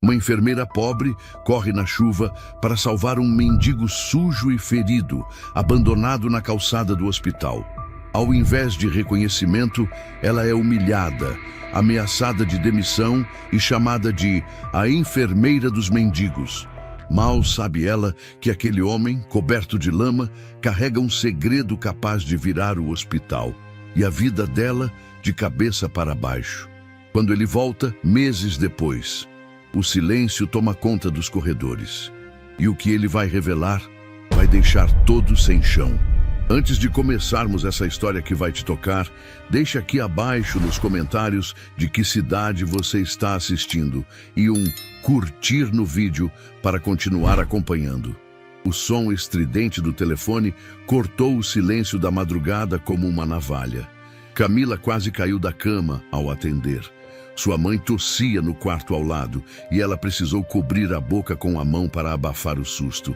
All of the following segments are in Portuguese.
Uma enfermeira pobre corre na chuva para salvar um mendigo sujo e ferido, abandonado na calçada do hospital. Ao invés de reconhecimento, ela é humilhada, ameaçada de demissão e chamada de a enfermeira dos mendigos. Mal sabe ela que aquele homem, coberto de lama, carrega um segredo capaz de virar o hospital e a vida dela de cabeça para baixo. Quando ele volta, meses depois, o silêncio toma conta dos corredores. E o que ele vai revelar vai deixar todos sem chão. Antes de começarmos essa história que vai te tocar, deixa aqui abaixo nos comentários de que cidade você está assistindo e um curtir no vídeo para continuar acompanhando. O som estridente do telefone cortou o silêncio da madrugada como uma navalha. Camila quase caiu da cama ao atender. Sua mãe tossia no quarto ao lado e ela precisou cobrir a boca com a mão para abafar o susto.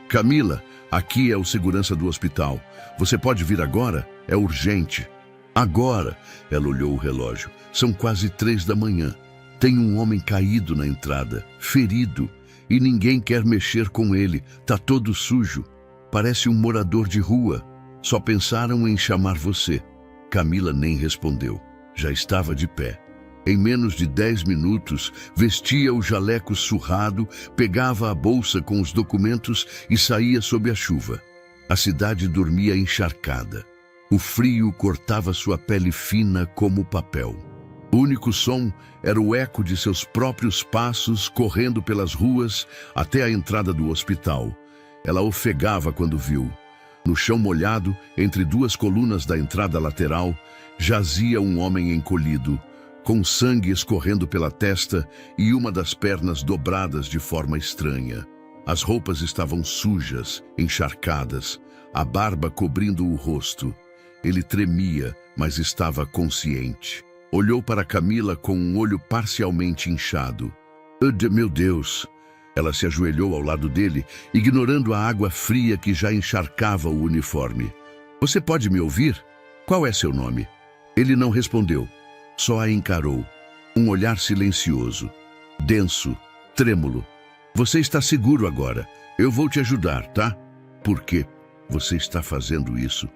Camila, aqui é o segurança do hospital. Você pode vir agora? É urgente. Agora, ela olhou o relógio. São quase 3 da manhã. Tem um homem caído na entrada, ferido, e ninguém quer mexer com ele. Tá todo sujo. Parece um morador de rua. Só pensaram em chamar você. Camila nem respondeu. Já estava de pé. Em menos de 10 minutos, vestia o jaleco surrado, pegava a bolsa com os documentos e saía sob a chuva. A cidade dormia encharcada. O frio cortava sua pele fina como papel. O único som era o eco de seus próprios passos correndo pelas ruas até a entrada do hospital. Ela ofegava quando viu. No chão molhado, entre 2 colunas da entrada lateral, jazia um homem encolhido, com sangue escorrendo pela testa e uma das pernas dobradas de forma estranha. As roupas estavam sujas, encharcadas, a barba cobrindo o rosto. Ele tremia, mas estava consciente. Olhou para Camila com um olho parcialmente inchado. Meu Deus! Ela se ajoelhou ao lado dele, ignorando a água fria que já encharcava o uniforme. Você pode me ouvir? Qual é seu nome? Ele não respondeu. Só a encarou. Um olhar silencioso, denso, trêmulo. Você está seguro agora. Eu vou te ajudar, tá? Por quê? Você está fazendo isso?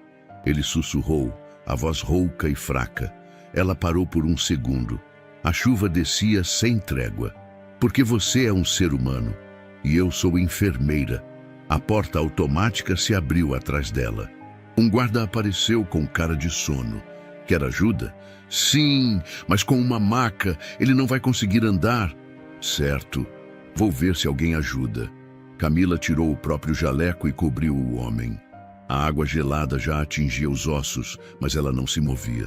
Ele sussurrou, a voz rouca e fraca. Ela parou por um segundo. A chuva descia sem trégua. Porque você é um ser humano. E eu sou enfermeira. A porta automática se abriu atrás dela. Um guarda apareceu com cara de sono. Quer ajuda? Sim, mas com uma maca, ele não vai conseguir andar. Certo, vou ver se alguém ajuda. Camila tirou o próprio jaleco e cobriu o homem. A água gelada já atingia os ossos, mas ela não se movia.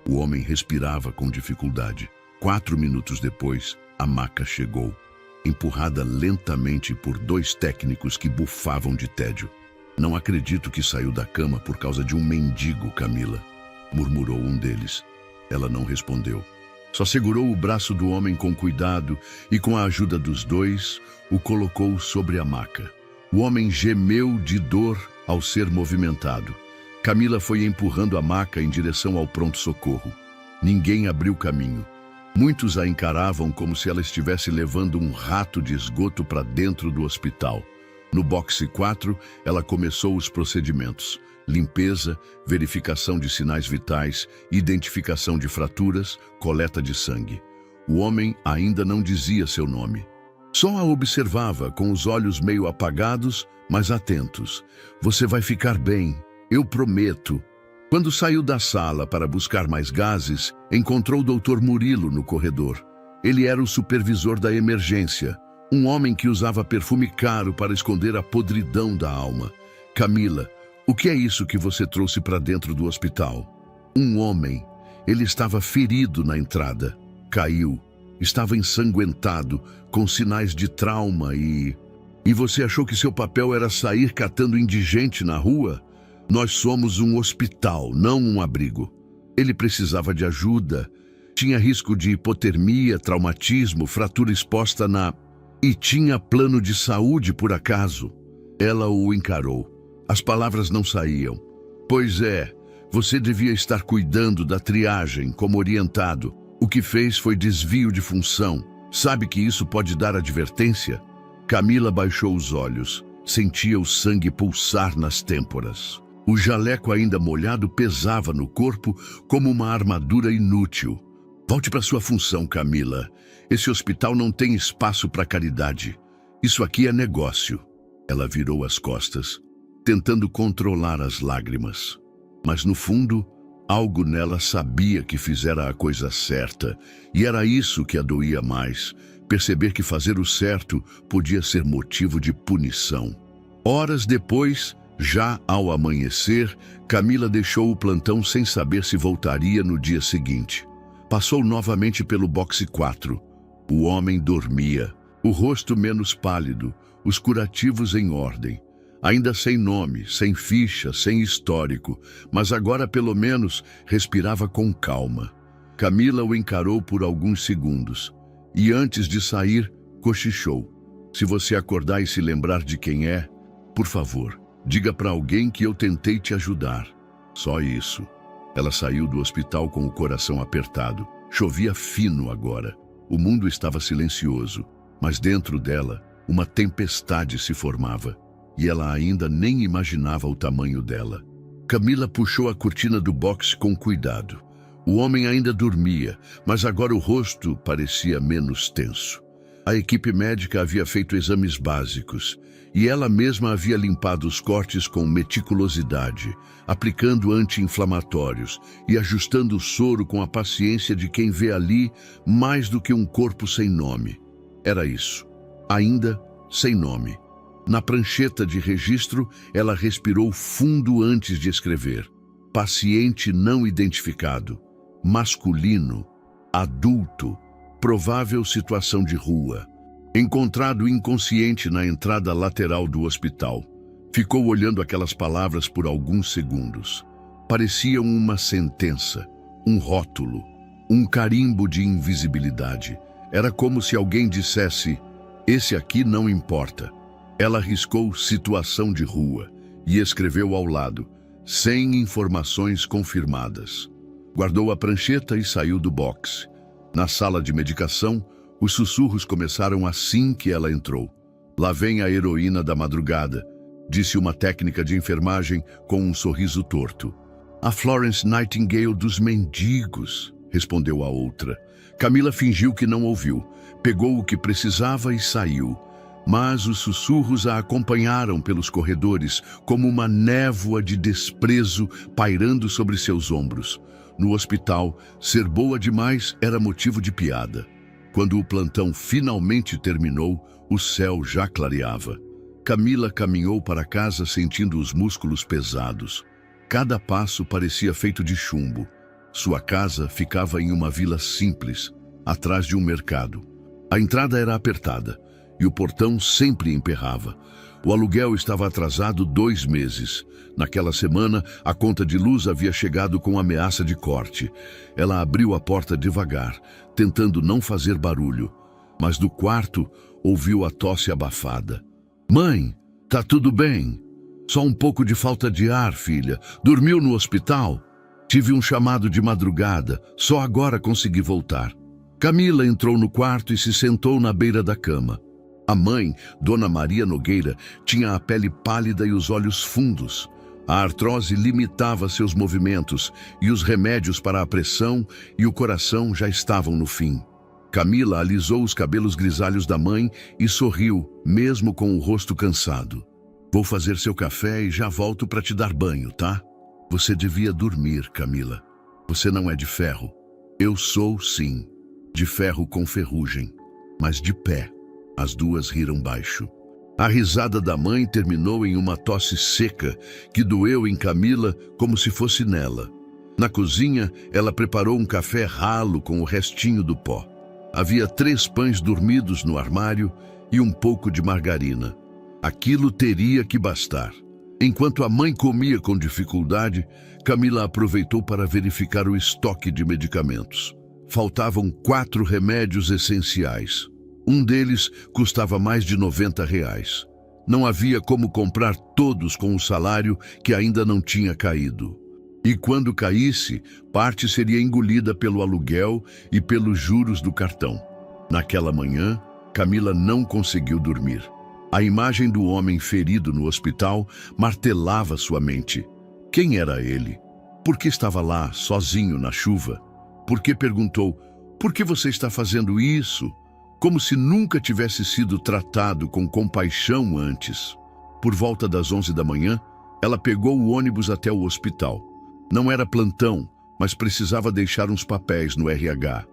O homem respirava com dificuldade. 4 minutos depois, a maca chegou, empurrada lentamente por 2 técnicos que bufavam de tédio. Não acredito que saiu da cama por causa de um mendigo, Camila, murmurou um deles. Ela não respondeu. Só segurou o braço do homem com cuidado e, com a ajuda dos 2, o colocou sobre a maca. O homem gemeu de dor ao ser movimentado. Camila foi empurrando a maca em direção ao pronto-socorro. Ninguém abriu caminho. Muitos a encaravam como se ela estivesse levando um rato de esgoto para dentro do hospital. No boxe 4, ela começou os procedimentos. Limpeza, verificação de sinais vitais, identificação de fraturas, coleta de sangue. O homem ainda não dizia seu nome. Só a observava com os olhos meio apagados, mas atentos. Você vai ficar bem, eu prometo. Quando saiu da sala para buscar mais gases, encontrou o Dr. Murilo no corredor. Ele era o supervisor da emergência, um homem que usava perfume caro para esconder a podridão da alma. Camila, o que é isso que você trouxe para dentro do hospital? Um homem. Ele estava ferido na entrada. Caiu. Estava ensanguentado, com sinais de trauma e... E você achou que seu papel era sair catando indigente na rua? Nós somos um hospital, não um abrigo. Ele precisava de ajuda. Tinha risco de hipotermia, traumatismo, fratura exposta na... E tinha plano de saúde, por acaso? Ela o encarou. As palavras não saíam. Pois é, você devia estar cuidando da triagem, como orientado. O que fez foi desvio de função. Sabe que isso pode dar advertência? Camila baixou os olhos. Sentia o sangue pulsar nas têmporas. O jaleco ainda molhado pesava no corpo como uma armadura inútil. Volte para sua função, Camila. Esse hospital não tem espaço para caridade. Isso aqui é negócio. Ela virou as costas, tentando controlar as lágrimas. Mas no fundo, algo nela sabia que fizera a coisa certa, e era isso que a doía mais, perceber que fazer o certo podia ser motivo de punição. Horas depois, já ao amanhecer, Camila deixou o plantão sem saber se voltaria no dia seguinte. Passou novamente pelo boxe 4. O homem dormia, o rosto menos pálido, os curativos em ordem. Ainda sem nome, sem ficha, sem histórico, mas agora pelo menos respirava com calma. Camila o encarou por alguns segundos e antes de sair, cochichou. Se você acordar e se lembrar de quem é, por favor, diga para alguém que eu tentei te ajudar. Só isso. Ela saiu do hospital com o coração apertado. Chovia fino agora. O mundo estava silencioso, mas dentro dela, uma tempestade se formava. E ela ainda nem imaginava o tamanho dela. Camila puxou a cortina do boxe com cuidado. O homem ainda dormia, mas agora o rosto parecia menos tenso. A equipe médica havia feito exames básicos e ela mesma havia limpado os cortes com meticulosidade, aplicando anti-inflamatórios e ajustando o soro com a paciência de quem vê ali mais do que um corpo sem nome. Era isso, ainda sem nome. Na prancheta de registro, ela respirou fundo antes de escrever. Paciente não identificado, masculino, adulto, provável situação de rua. Encontrado inconsciente na entrada lateral do hospital. Ficou olhando aquelas palavras por alguns segundos. Pareciam uma sentença, um rótulo, um carimbo de invisibilidade. Era como se alguém dissesse, esse aqui não importa. Ela riscou situação de rua e escreveu ao lado, sem informações confirmadas. Guardou a prancheta e saiu do boxe. Na sala de medicação, os sussurros começaram assim que ela entrou. Lá vem a heroína da madrugada, disse uma técnica de enfermagem com um sorriso torto. A Florence Nightingale dos mendigos, respondeu a outra. Camila fingiu que não ouviu, pegou o que precisava e saiu. Mas os sussurros a acompanharam pelos corredores como uma névoa de desprezo pairando sobre seus ombros. No hospital, ser boa demais era motivo de piada. Quando o plantão finalmente terminou, o céu já clareava. Camila caminhou para casa sentindo os músculos pesados. Cada passo parecia feito de chumbo. Sua casa ficava em uma vila simples, atrás de um mercado. A entrada era apertada e o portão sempre emperrava. O aluguel estava atrasado 2 meses. Naquela semana, a conta de luz havia chegado com ameaça de corte. Ela abriu a porta devagar, tentando não fazer barulho. Mas do quarto, ouviu a tosse abafada. Mãe, tá tudo bem? Só um pouco de falta de ar, filha. Dormiu no hospital? Tive um chamado de madrugada. Só agora consegui voltar. Camila entrou no quarto e se sentou na beira da cama. A mãe, Dona Maria Nogueira, tinha a pele pálida e os olhos fundos. A artrose limitava seus movimentos e os remédios para a pressão e o coração já estavam no fim. Camila alisou os cabelos grisalhos da mãe e sorriu, mesmo com o rosto cansado. Vou fazer seu café e já volto para te dar banho, tá? Você devia dormir, Camila. Você não é de ferro. Eu sou, sim, de ferro com ferrugem, mas de pé. As duas riram baixo. A risada da mãe terminou em uma tosse seca que doeu em Camila como se fosse nela. Na cozinha, ela preparou um café ralo com o restinho do pó. Havia 3 pães dormidos no armário e um pouco de margarina. Aquilo teria que bastar. Enquanto a mãe comia com dificuldade, Camila aproveitou para verificar o estoque de medicamentos. Faltavam 4 remédios essenciais. Um deles custava mais de R$90. Não havia como comprar todos com o salário que ainda não tinha caído. E quando caísse, parte seria engolida pelo aluguel e pelos juros do cartão. Naquela manhã, Camila não conseguiu dormir. A imagem do homem ferido no hospital martelava sua mente. Quem era ele? Por que estava lá, sozinho na chuva? Por que perguntou, por que você está fazendo isso? Como se nunca tivesse sido tratado com compaixão antes. Por volta das 11 da manhã, ela pegou o ônibus até o hospital. Não era plantão, mas precisava deixar uns papéis no RH.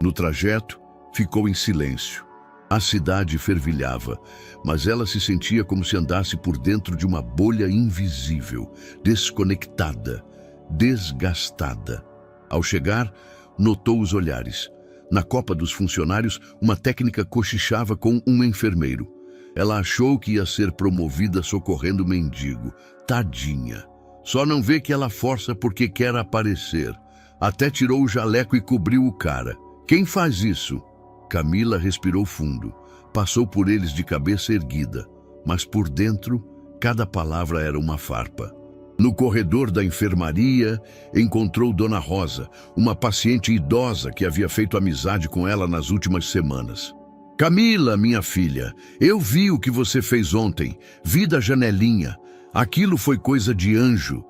No trajeto, ficou em silêncio. A cidade fervilhava, mas ela se sentia como se andasse por dentro de uma bolha invisível, desconectada, desgastada. Ao chegar, notou os olhares. Na copa dos funcionários, uma técnica cochichava com um enfermeiro. Ela achou que ia ser promovida socorrendo o mendigo. Tadinha. Só não vê que ela força porque quer aparecer. Até tirou o jaleco e cobriu o cara. Quem faz isso? Camila respirou fundo. Passou por eles de cabeça erguida. Mas por dentro, cada palavra era uma farpa. No corredor da enfermaria, encontrou Dona Rosa, uma paciente idosa que havia feito amizade com ela nas últimas semanas. Camila, minha filha, eu vi o que você fez ontem. Vi da janelinha. Aquilo foi coisa de anjo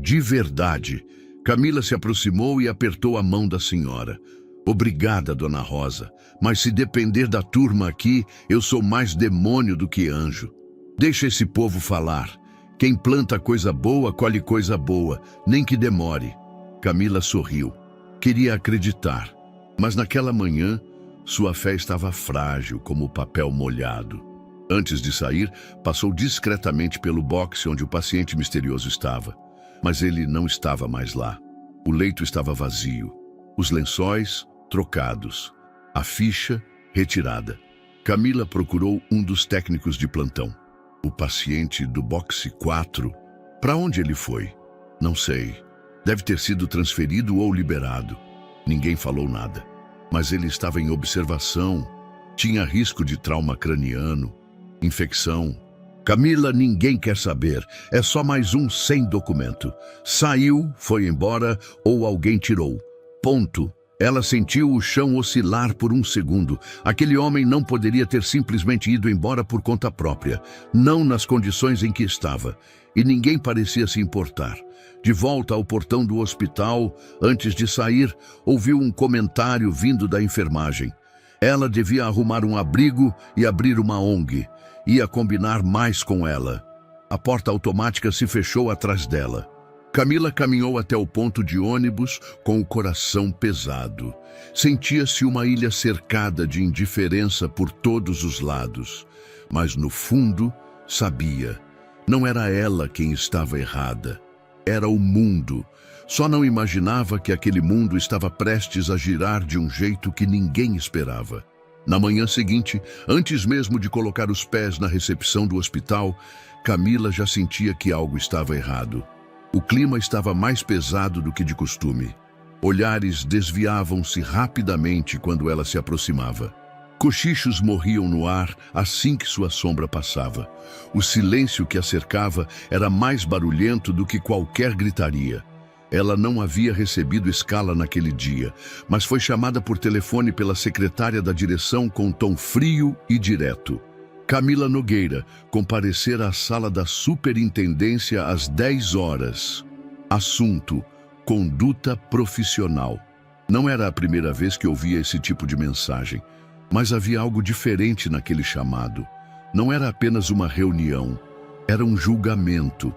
de verdade. Camila se aproximou e apertou a mão da senhora. Obrigada, Dona Rosa, mas se depender da turma aqui, eu sou mais demônio do que anjo. Deixa esse povo falar. Quem planta coisa boa, colhe coisa boa, nem que demore. Camila sorriu. Queria acreditar, mas naquela manhã, sua fé estava frágil como papel molhado. Antes de sair, passou discretamente pelo boxe onde o paciente misterioso estava. Mas ele não estava mais lá. O leito estava vazio. Os lençóis trocados. A ficha retirada. Camila procurou um dos técnicos de plantão. O paciente do boxe 4. Para onde ele foi? Não sei. Deve ter sido transferido ou liberado. Ninguém falou nada. Mas ele estava em observação. Tinha risco de trauma craniano, infecção. Camila, ninguém quer saber. É só mais um sem documento. Saiu, foi embora ou alguém tirou. Ponto. Ela sentiu o chão oscilar por um segundo. Aquele homem não poderia ter simplesmente ido embora por conta própria. Não nas condições em que estava. E ninguém parecia se importar. De volta ao portão do hospital, antes de sair, ouviu um comentário vindo da enfermagem. Ela devia arrumar um abrigo e abrir uma ONG. Ia combinar mais com ela. A porta automática se fechou atrás dela. Camila caminhou até o ponto de ônibus com o coração pesado. Sentia-se uma ilha cercada de indiferença por todos os lados. Mas no fundo, sabia. Não era ela quem estava errada. Era o mundo. Só não imaginava que aquele mundo estava prestes a girar de um jeito que ninguém esperava. Na manhã seguinte, antes mesmo de colocar os pés na recepção do hospital, Camila já sentia que algo estava errado. O clima estava mais pesado do que de costume. Olhares desviavam-se rapidamente quando ela se aproximava. Cochichos morriam no ar assim que sua sombra passava. O silêncio que a cercava era mais barulhento do que qualquer gritaria. Ela não havia recebido escala naquele dia, mas foi chamada por telefone pela secretária da direção com tom frio e direto. Camila Nogueira comparecer à sala da superintendência às 10 horas. Assunto: conduta profissional. Não era a primeira vez que ouvia esse tipo de mensagem, mas havia algo diferente naquele chamado. Não era apenas uma reunião, era um julgamento.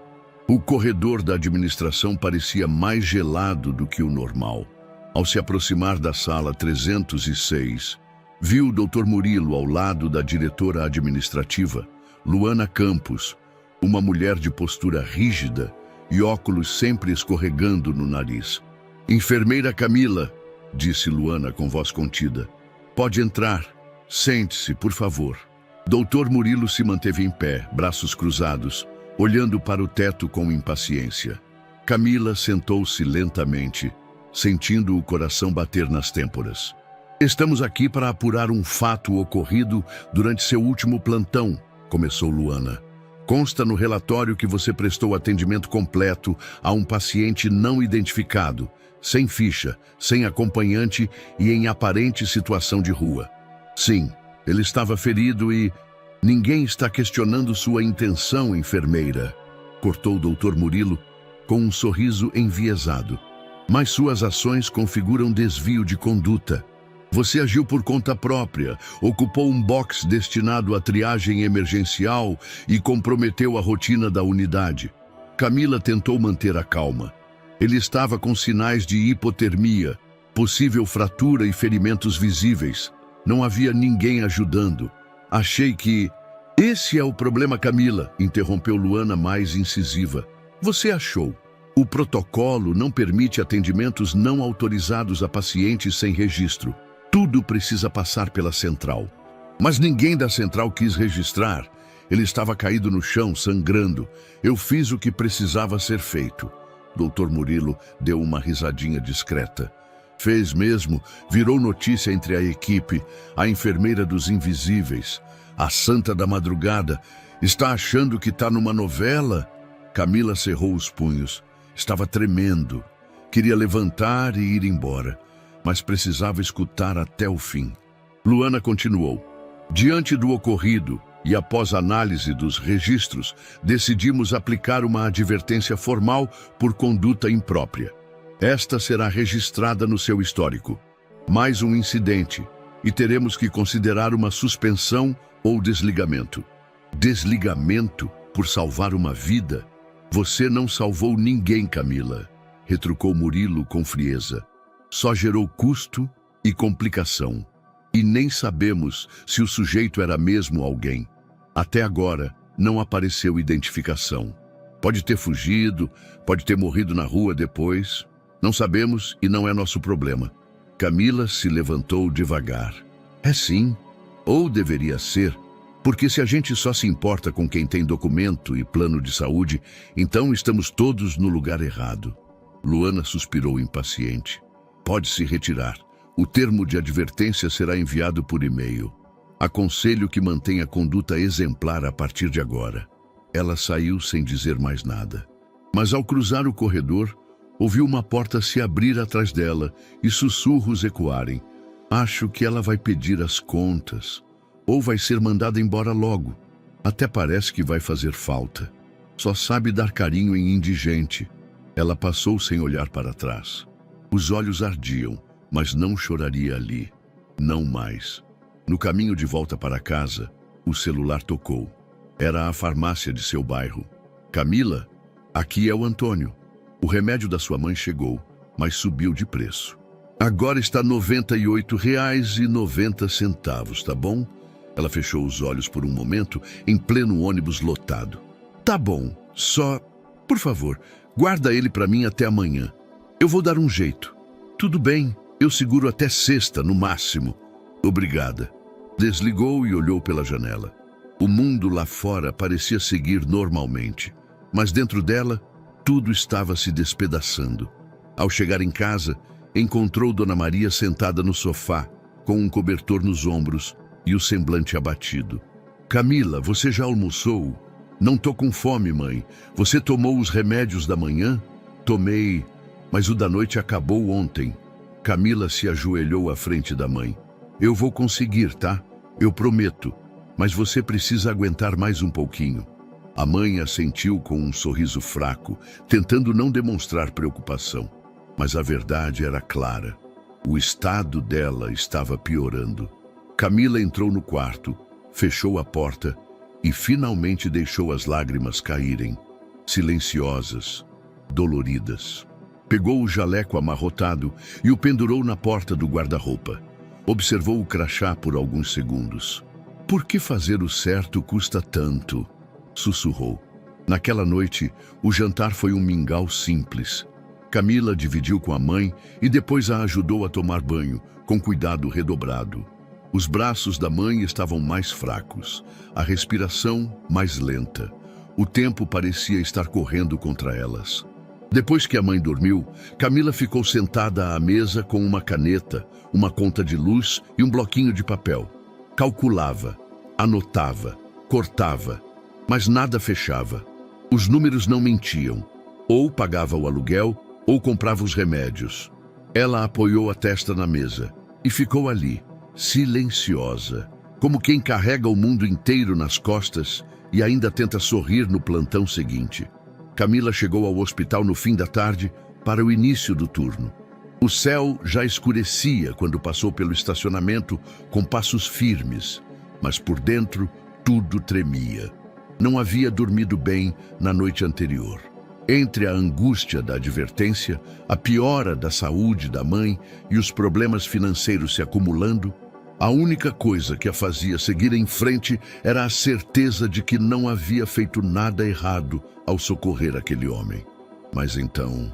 O corredor da administração parecia mais gelado do que o normal. Ao se aproximar da sala 306, viu o Dr. Murilo ao lado da diretora administrativa, Luana Campos, uma mulher de postura rígida e óculos sempre escorregando no nariz. Enfermeira Camila, disse Luana com voz contida. Pode entrar. Sente-se, por favor. Dr. Murilo se manteve em pé, braços cruzados, olhando para o teto com impaciência. Camila sentou-se lentamente, sentindo o coração bater nas têmporas. Estamos aqui para apurar um fato ocorrido durante seu último plantão, começou Luana. Consta no relatório que você prestou atendimento completo a um paciente não identificado, sem ficha, sem acompanhante e em aparente situação de rua. Sim, ele estava ferido e... Ninguém está questionando sua intenção, enfermeira, cortou o Dr. Murilo com um sorriso enviesado. Mas suas ações configuram desvio de conduta. Você agiu por conta própria, ocupou um box destinado à triagem emergencial e comprometeu a rotina da unidade. Camila tentou manter a calma. Ele estava com sinais de hipotermia, possível fratura e ferimentos visíveis. Não havia ninguém ajudando. Achei que... Esse é o problema, Camila, interrompeu Luana mais incisiva. Você achou. O protocolo não permite atendimentos não autorizados a pacientes sem registro. Tudo precisa passar pela central. Mas ninguém da central quis registrar. Ele estava caído no chão, sangrando. Eu fiz o que precisava ser feito. Dr. Murilo deu uma risadinha discreta. Fez mesmo, virou notícia entre a equipe, a enfermeira dos invisíveis, a santa da madrugada. Está achando que está numa novela? Camila cerrou os punhos. Estava tremendo. Queria levantar e ir embora, mas precisava escutar até o fim. Luana continuou. Diante do ocorrido e após análise dos registros, decidimos aplicar uma advertência formal por conduta imprópria. Esta será registrada no seu histórico. Mais um incidente e teremos que considerar uma suspensão ou desligamento. Desligamento por salvar uma vida? Você não salvou ninguém, Camila, retrucou Murilo com frieza. Só gerou custo e complicação. E nem sabemos se o sujeito era mesmo alguém. Até agora, não apareceu identificação. Pode ter fugido, pode ter morrido na rua depois. Não sabemos e não é nosso problema. Camila se levantou devagar. É sim, ou deveria ser, porque se a gente só se importa com quem tem documento e plano de saúde, então estamos todos no lugar errado. Luana suspirou impaciente. Pode se retirar. O termo de advertência será enviado por e-mail. Aconselho que mantenha conduta exemplar a partir de agora. Ela saiu sem dizer mais nada. Mas ao cruzar o corredor, ouviu uma porta se abrir atrás dela e sussurros ecoarem. Acho que ela vai pedir as contas. Ou vai ser mandada embora logo. Até parece que vai fazer falta. Só sabe dar carinho em indigente. Ela passou sem olhar para trás. Os olhos ardiam, mas não choraria ali. Não mais. No caminho de volta para casa, o celular tocou. Era a farmácia de seu bairro. Camila, aqui é o Antônio. O remédio da sua mãe chegou, mas subiu de preço. Agora está R$ 98,90, tá bom? Ela fechou os olhos por um momento, em pleno ônibus lotado. Tá bom, só... Por favor, guarda ele para mim até amanhã. Eu vou dar um jeito. Tudo bem, eu seguro até sexta, no máximo. Obrigada. Desligou e olhou pela janela. O mundo lá fora parecia seguir normalmente, mas dentro dela, tudo estava se despedaçando. Ao chegar em casa, encontrou Dona Maria sentada no sofá, com um cobertor nos ombros e o semblante abatido. Camila, você já almoçou? Não tô com fome, mãe. Você tomou os remédios da manhã? Tomei, mas o da noite acabou ontem. Camila se ajoelhou à frente da mãe. Eu vou conseguir, tá? Eu prometo. Mas você precisa aguentar mais um pouquinho. A mãe assentiu com um sorriso fraco, tentando não demonstrar preocupação. Mas a verdade era clara. O estado dela estava piorando. Camila entrou no quarto, fechou a porta e finalmente deixou as lágrimas caírem, silenciosas, doloridas. Pegou o jaleco amarrotado e o pendurou na porta do guarda-roupa. Observou o crachá por alguns segundos. Por que fazer o certo custa tanto? Sussurrou. Naquela noite, o jantar foi um mingau simples. Camila dividiu com a mãe e depois a ajudou a tomar banho, com cuidado redobrado. Os braços da mãe estavam mais fracos, a respiração mais lenta. O tempo parecia estar correndo contra elas. Depois que a mãe dormiu, Camila ficou sentada à mesa com uma caneta, uma conta de luz e um bloquinho de papel. Calculava, anotava, cortava. Mas nada fechava. Os números não mentiam. Ou pagava o aluguel, ou comprava os remédios. Ela apoiou a testa na mesa e ficou ali, silenciosa, como quem carrega o mundo inteiro nas costas e ainda tenta sorrir no plantão seguinte. Camila chegou ao hospital no fim da tarde para o início do turno. O céu já escurecia quando passou pelo estacionamento com passos firmes, mas por dentro tudo tremia. Não havia dormido bem na noite anterior. Entre a angústia da advertência, a piora da saúde da mãe e os problemas financeiros se acumulando, a única coisa que a fazia seguir em frente era a certeza de que não havia feito nada errado ao socorrer aquele homem. Mas então,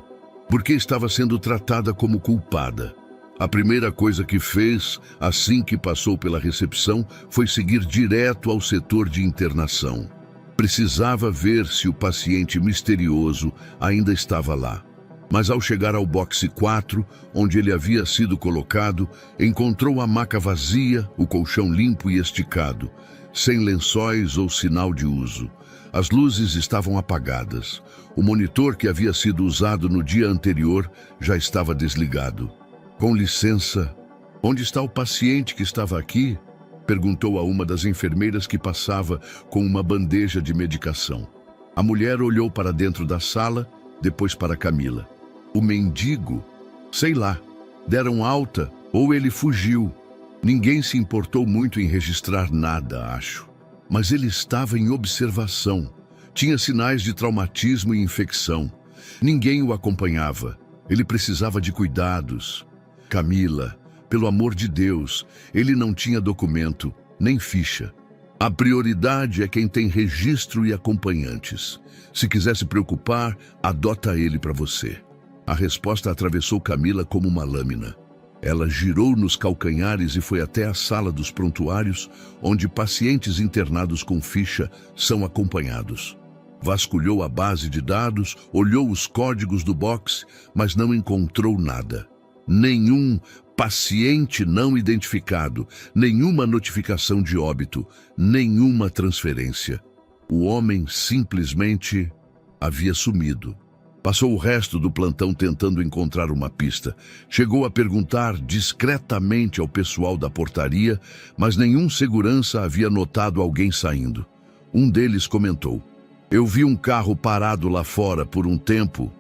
por que estava sendo tratada como culpada? A primeira coisa que fez, assim que passou pela recepção, foi seguir direto ao setor de internação. Precisava ver se o paciente misterioso ainda estava lá. Mas ao chegar ao boxe 4, onde ele havia sido colocado, encontrou a maca vazia, o colchão limpo e esticado, sem lençóis ou sinal de uso. As luzes estavam apagadas. O monitor que havia sido usado no dia anterior já estava desligado. Com licença, onde está o paciente que estava aqui? Perguntou a uma das enfermeiras que passava com uma bandeja de medicação. A mulher olhou para dentro da sala, depois para Camila. O mendigo? Sei lá. Deram alta ou ele fugiu. Ninguém se importou muito em registrar nada, acho. Mas ele estava em observação. Tinha sinais de traumatismo e infecção. Ninguém o acompanhava. Ele precisava de cuidados. Camila, pelo amor de Deus, ele não tinha documento, nem ficha. A prioridade é quem tem registro e acompanhantes. Se quiser se preocupar, adota ele para você. A resposta atravessou Camila como uma lâmina. Ela girou nos calcanhares e foi até a sala dos prontuários, onde pacientes internados com ficha são acompanhados. Vasculhou a base de dados, olhou os códigos do box, mas não encontrou nada. Nenhum paciente não identificado, nenhuma notificação de óbito, nenhuma transferência. O homem simplesmente havia sumido. Passou o resto do plantão tentando encontrar uma pista. Chegou a perguntar discretamente ao pessoal da portaria, mas nenhum segurança havia notado alguém saindo. Um deles comentou: "Eu vi um carro parado lá fora por um tempo.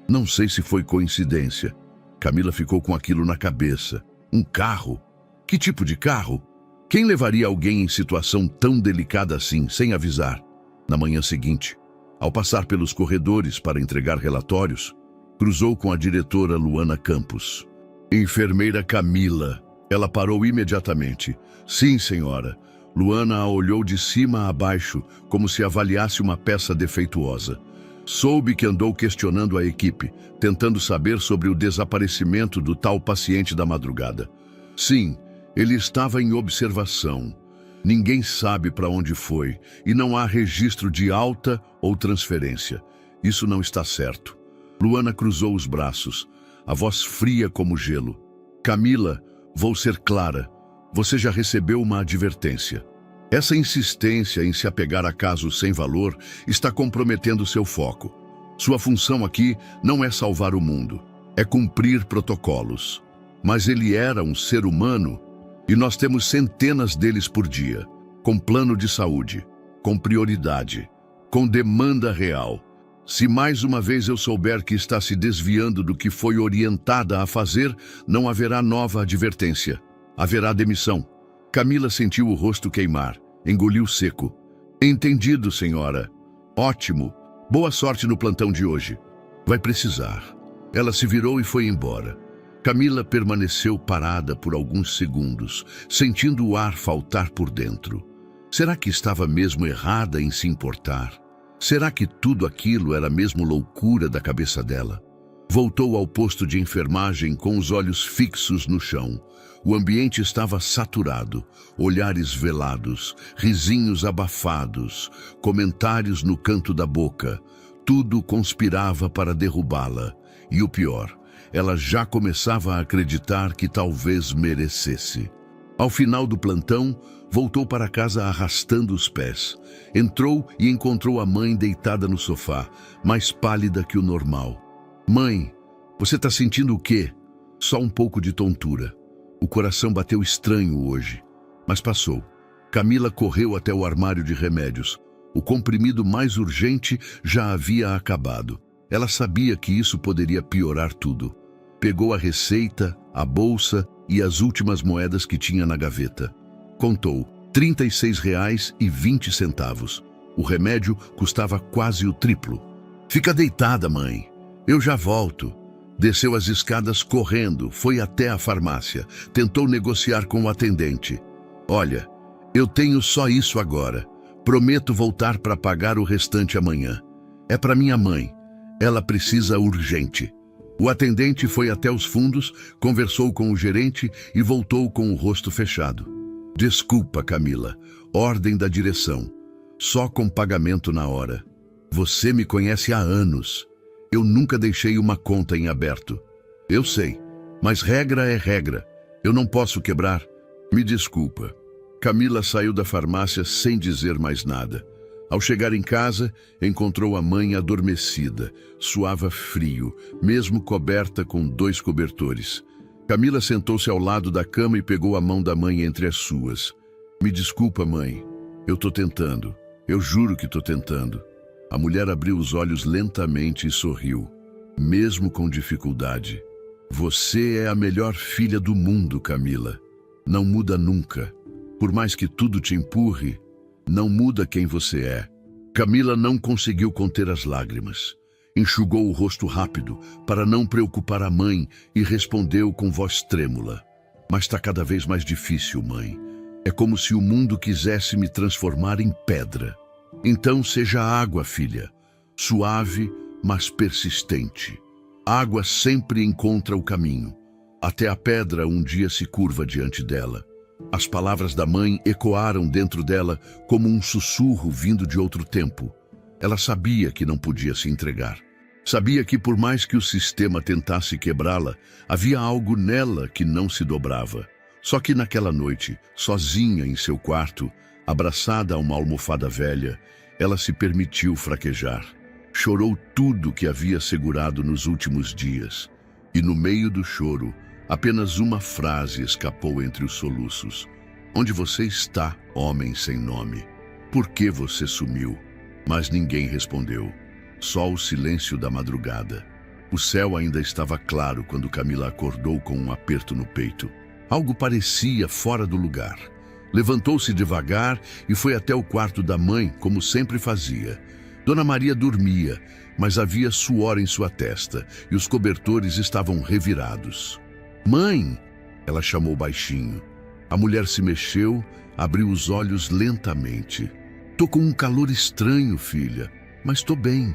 Não sei se foi coincidência." Camila ficou com aquilo na cabeça. Um carro? Que tipo de carro? Quem levaria alguém em situação tão delicada assim, sem avisar? Na manhã seguinte, ao passar pelos corredores para entregar relatórios, cruzou com a diretora Luana Campos. Enfermeira Camila. Ela parou imediatamente. "Sim, senhora." Luana a olhou de cima a baixo, como se avaliasse uma peça defeituosa. Soube que andou questionando a equipe, tentando saber sobre o desaparecimento do tal paciente da madrugada. Sim, ele estava em observação. Ninguém sabe para onde foi e não há registro de alta ou transferência. Isso não está certo. Luana cruzou os braços, a voz fria como gelo. "Camila, vou ser clara. Você já recebeu uma advertência. Essa insistência em se apegar a casos sem valor está comprometendo seu foco. Sua função aqui não é salvar o mundo, é cumprir protocolos. Mas ele era um ser humano e nós temos centenas deles por dia, com plano de saúde, com prioridade, com demanda real. Se mais uma vez eu souber que está se desviando do que foi orientada a fazer, não haverá nova advertência. Haverá demissão." Camila sentiu o rosto queimar. Engoliu seco. "Entendido, senhora. Ótimo. Boa sorte no plantão de hoje. Vai precisar." Ela se virou e foi embora. Camila permaneceu parada por alguns segundos, sentindo o ar faltar por dentro. Será que estava mesmo errada em se importar? Será que tudo aquilo era mesmo loucura da cabeça dela? Voltou ao posto de enfermagem com os olhos fixos no chão. O ambiente estava saturado, olhares velados, risinhos abafados, comentários no canto da boca. Tudo conspirava para derrubá-la. E o pior, ela já começava a acreditar que talvez merecesse. Ao final do plantão, Voltou para casa arrastando os pés. Entrou e encontrou a mãe deitada no sofá, mais pálida que o normal. Mãe, você está sentindo o quê? Só um pouco de tontura. O coração bateu estranho hoje, mas passou. Camila correu até o armário de remédios. O comprimido mais urgente já havia acabado. Ela sabia que isso poderia piorar tudo. Pegou a receita, a bolsa e as últimas moedas que tinha na gaveta. Contou, R$ 36,20. O remédio custava quase o triplo. Fica deitada, mãe. Eu já volto. Desceu as escadas correndo, foi até a farmácia. Tentou negociar com o atendente. Olha, eu tenho só isso agora. Prometo voltar para pagar o restante amanhã. É para minha mãe. Ela precisa urgente. O atendente foi até os fundos, conversou com o gerente e voltou com o rosto fechado. Desculpa, Camila. Ordem da direção. Só com pagamento na hora. Você me conhece há anos. Eu nunca deixei uma conta em aberto. Eu sei, mas regra é regra. Eu não posso quebrar. Me desculpa. Camila saiu da farmácia sem dizer mais nada. Ao chegar em casa, encontrou a mãe adormecida. Suava frio, mesmo coberta com 2 cobertores. Camila sentou-se ao lado da cama e pegou a mão da mãe entre as suas. Me desculpa, mãe. Eu tô tentando. Eu juro que tô tentando. A mulher abriu os olhos lentamente e sorriu, mesmo com dificuldade. Você é a melhor filha do mundo, Camila. Não muda nunca. Por mais que tudo te empurre, não muda quem você é. Camila não conseguiu conter as lágrimas. Enxugou o rosto rápido para não preocupar a mãe e respondeu com voz trêmula. Mas está cada vez mais difícil, mãe. É como se o mundo quisesse me transformar em pedra. Então seja água, filha. Suave, mas persistente. A água sempre encontra o caminho. Até a pedra um dia se curva diante dela. As palavras da mãe ecoaram dentro dela como um sussurro vindo de outro tempo. Ela sabia que não podia se entregar. Sabia que por mais que o sistema tentasse quebrá-la, havia algo nela que não se dobrava. Só que naquela noite, sozinha em seu quarto, abraçada a uma almofada velha, ela se permitiu fraquejar. Chorou tudo que havia segurado nos últimos dias. E no meio do choro, apenas uma frase escapou entre os soluços. Onde você está, homem sem nome? Por que você sumiu? Mas ninguém respondeu. Só o silêncio da madrugada. O céu ainda estava claro quando Camila acordou com um aperto no peito. Algo parecia fora do lugar. Levantou-se devagar e foi até o quarto da mãe, como sempre fazia. Dona Maria dormia, mas havia suor em sua testa e os cobertores estavam revirados. Mãe! Ela chamou baixinho. A mulher se mexeu, abriu os olhos lentamente. Tô com um calor estranho, filha, mas tô bem.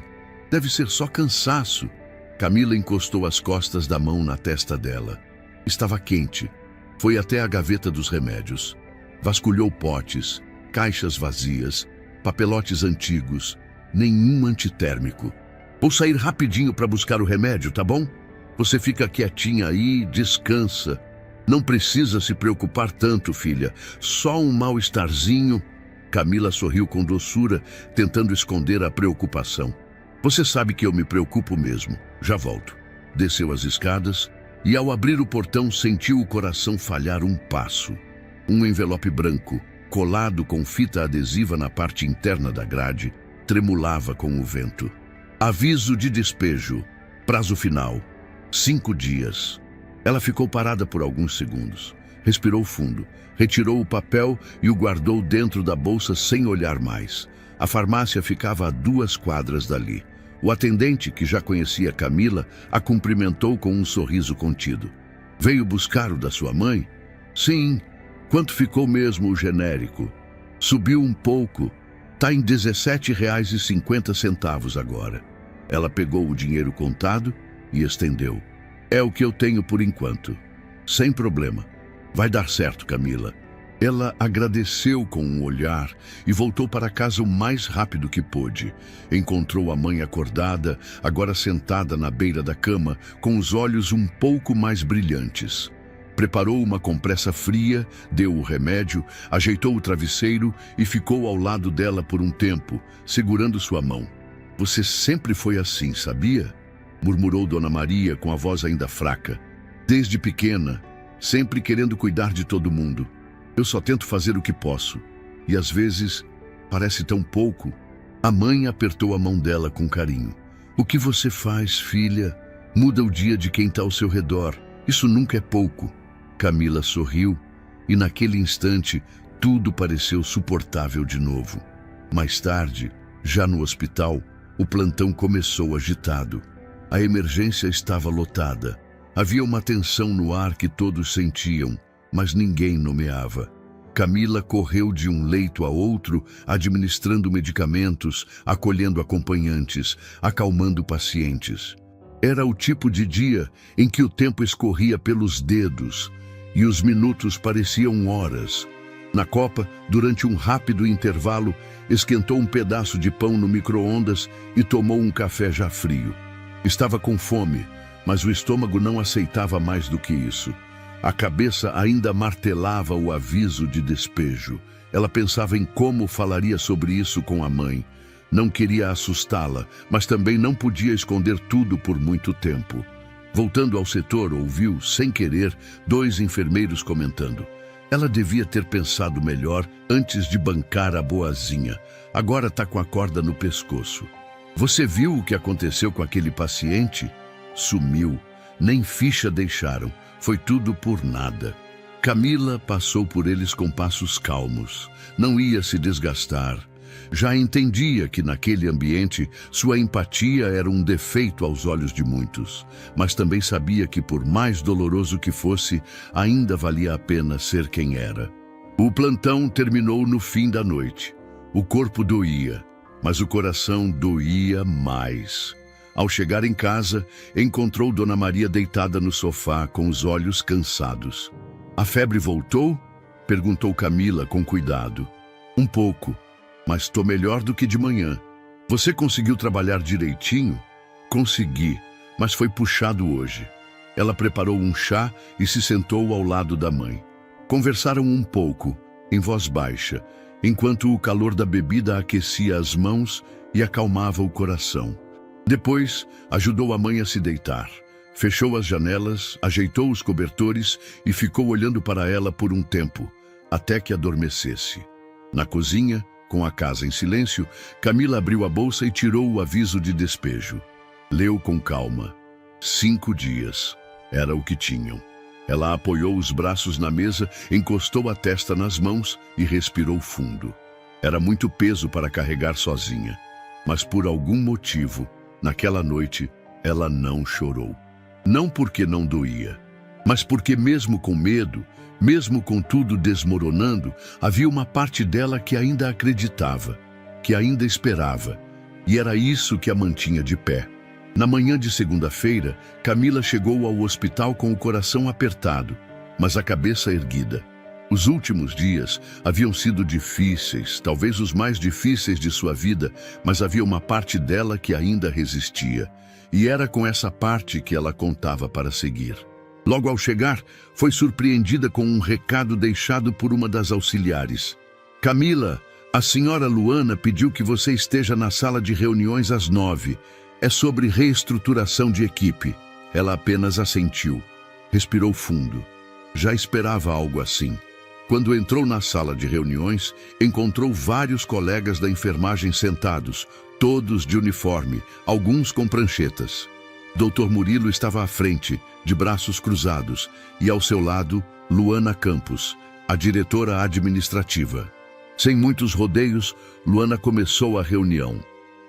Deve ser só cansaço. Camila encostou as costas da mão na testa dela. Estava quente. Foi até a gaveta dos remédios. Vasculhou potes, caixas vazias, papelotes antigos, nenhum antitérmico. Vou sair rapidinho para buscar o remédio, tá bom? Você fica quietinha aí, descansa. Não precisa se preocupar tanto, filha. Só um mal-estarzinho. Camila sorriu com doçura, tentando esconder a preocupação. Você sabe que eu me preocupo mesmo. Já volto. Desceu as escadas e, ao abrir o portão, sentiu o coração falhar um passo. Um envelope branco, colado com fita adesiva na parte interna da grade, tremulava com o vento. Aviso de despejo. Prazo final. 5 dias. Ela ficou parada por alguns segundos. Respirou fundo, retirou o papel e o guardou dentro da bolsa sem olhar mais. A farmácia ficava a 2 quadras dali. O atendente, que já conhecia Camila, a cumprimentou com um sorriso contido. Veio buscar o da sua mãe? Sim. Quanto ficou mesmo o genérico? Subiu um pouco. Tá em R$ 17,50 agora. Ela pegou o dinheiro contado e estendeu. É o que eu tenho por enquanto. Sem problema. Vai dar certo, Camila. Ela agradeceu com um olhar e voltou para casa o mais rápido que pôde. Encontrou a mãe acordada, agora sentada na beira da cama, com os olhos um pouco mais brilhantes. Preparou uma compressa fria, deu o remédio, ajeitou o travesseiro e ficou ao lado dela por um tempo, segurando sua mão. "Você sempre foi assim, sabia?" murmurou Dona Maria com a voz ainda fraca. "Desde pequena, sempre querendo cuidar de todo mundo. Eu só tento fazer o que posso. E às vezes, parece tão pouco." A mãe apertou a mão dela com carinho. "O que você faz, filha? Muda o dia de quem está ao seu redor. Isso nunca é pouco." Camila sorriu e naquele instante tudo pareceu suportável de novo. Mais tarde, já no hospital, o plantão começou agitado. A emergência estava lotada. Havia uma tensão no ar que todos sentiam, mas ninguém nomeava. Camila correu de um leito a outro, administrando medicamentos, acolhendo acompanhantes, acalmando pacientes. Era o tipo de dia em que o tempo escorria pelos dedos e os minutos pareciam horas. Na copa, durante um rápido intervalo, esquentou um pedaço de pão no micro-ondas e tomou um café já frio. Estava com fome, mas o estômago não aceitava mais do que isso. A cabeça ainda martelava o aviso de despejo. Ela pensava em como falaria sobre isso com a mãe. Não queria assustá-la, mas também não podia esconder tudo por muito tempo. Voltando ao setor, ouviu, sem querer, 2 enfermeiros comentando. Ela devia ter pensado melhor antes de bancar a boazinha. Agora tá com a corda no pescoço. "Você viu o que aconteceu com aquele paciente?" Sumiu. Nem ficha deixaram. Foi tudo por nada. Camila passou por eles com passos calmos. Não ia se desgastar. Já entendia que naquele ambiente sua empatia era um defeito aos olhos de muitos, mas também sabia que por mais doloroso que fosse, ainda valia a pena ser quem era. O plantão terminou no fim da noite. O corpo doía, mas o coração doía mais. Ao chegar em casa, encontrou Dona Maria deitada no sofá com os olhos cansados. "A febre voltou?" perguntou Camila com cuidado. "Um pouco. Mas estou melhor do que de manhã." "Você conseguiu trabalhar direitinho?" "Consegui, mas foi puxado hoje." Ela preparou um chá e se sentou ao lado da mãe. Conversaram um pouco, em voz baixa, enquanto o calor da bebida aquecia as mãos e acalmava o coração. Depois, ajudou a mãe a se deitar. Fechou as janelas, ajeitou os cobertores e ficou olhando para ela por um tempo, até que adormecesse. Na cozinha, com a casa em silêncio, Camila abriu a bolsa e tirou o aviso de despejo. Leu com calma. 5 dias. Era o que tinham. Ela apoiou os braços na mesa, encostou a testa nas mãos e respirou fundo. Era muito peso para carregar sozinha. Mas por algum motivo, naquela noite, ela não chorou. Não porque não doía, mas porque mesmo com medo, mesmo com tudo desmoronando, havia uma parte dela que ainda acreditava, que ainda esperava, e era isso que a mantinha de pé. Na manhã de segunda-feira, Camila chegou ao hospital com o coração apertado, mas a cabeça erguida. Os últimos dias haviam sido difíceis, talvez os mais difíceis de sua vida, mas havia uma parte dela que ainda resistia, e era com essa parte que ela contava para seguir. Logo ao chegar, foi surpreendida com um recado deixado por uma das auxiliares. "Camila, a senhora Luana pediu que você esteja na sala de reuniões às 9. É sobre reestruturação de equipe." Ela apenas assentiu. Respirou fundo. Já esperava algo assim. Quando entrou na sala de reuniões, encontrou vários colegas da enfermagem sentados, todos de uniforme, alguns com pranchetas. Dr. Murilo estava à frente, de braços cruzados, e ao seu lado, Luana Campos, a diretora administrativa. Sem muitos rodeios, Luana começou a reunião.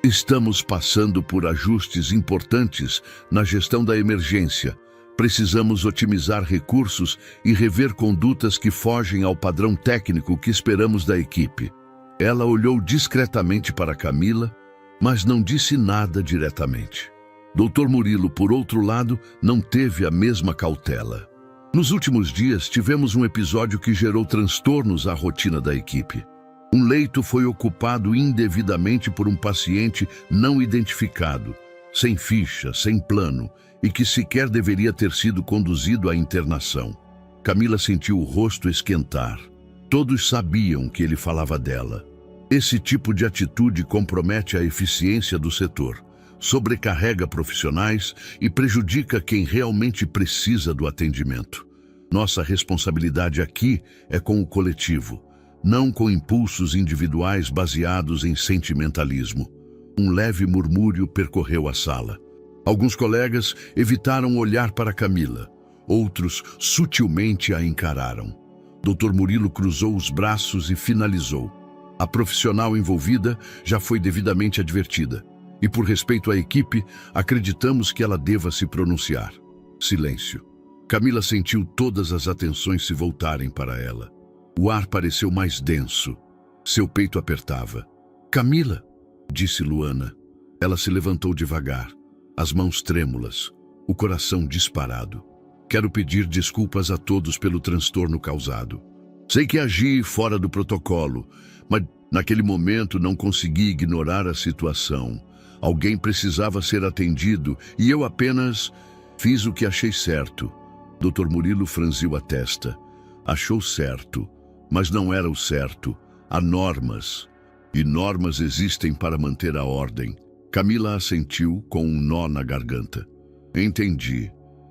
"Estamos passando por ajustes importantes na gestão da emergência. Precisamos otimizar recursos e rever condutas que fogem ao padrão técnico que esperamos da equipe." Ela olhou discretamente para Camila, mas não disse nada diretamente. Dr. Murilo, por outro lado, não teve a mesma cautela. "Nos últimos dias, tivemos um episódio que gerou transtornos à rotina da equipe. Um leito foi ocupado indevidamente por um paciente não identificado, sem ficha, sem plano, e que sequer deveria ter sido conduzido à internação. Camila sentiu o rosto esquentar. Todos sabiam que ele falava dela. Esse tipo de atitude compromete a eficiência do setor, sobrecarrega profissionais e prejudica quem realmente precisa do atendimento. Nossa responsabilidade aqui é com o coletivo, não com impulsos individuais baseados em sentimentalismo. Um leve murmúrio percorreu a sala. Alguns colegas evitaram olhar para Camila. Outros sutilmente a encararam. Dr. Murilo cruzou os braços e finalizou. A profissional envolvida já foi devidamente advertida. E por respeito à equipe, acreditamos que ela deva se pronunciar. Silêncio. Camila sentiu todas as atenções se voltarem para ela. O ar pareceu mais denso. Seu peito apertava. Camila, disse Luana. Ela se levantou devagar, as mãos trêmulas, o coração disparado. Quero pedir desculpas a todos pelo transtorno causado. Sei que agi fora do protocolo, mas naquele momento não consegui ignorar a situação. Alguém precisava ser atendido e eu apenas fiz o que achei certo. Dr. Murilo franziu a testa. Achou certo, mas não era o certo. Há normas. E normas existem para manter a ordem. Camila assentiu com um nó na garganta. Entendi.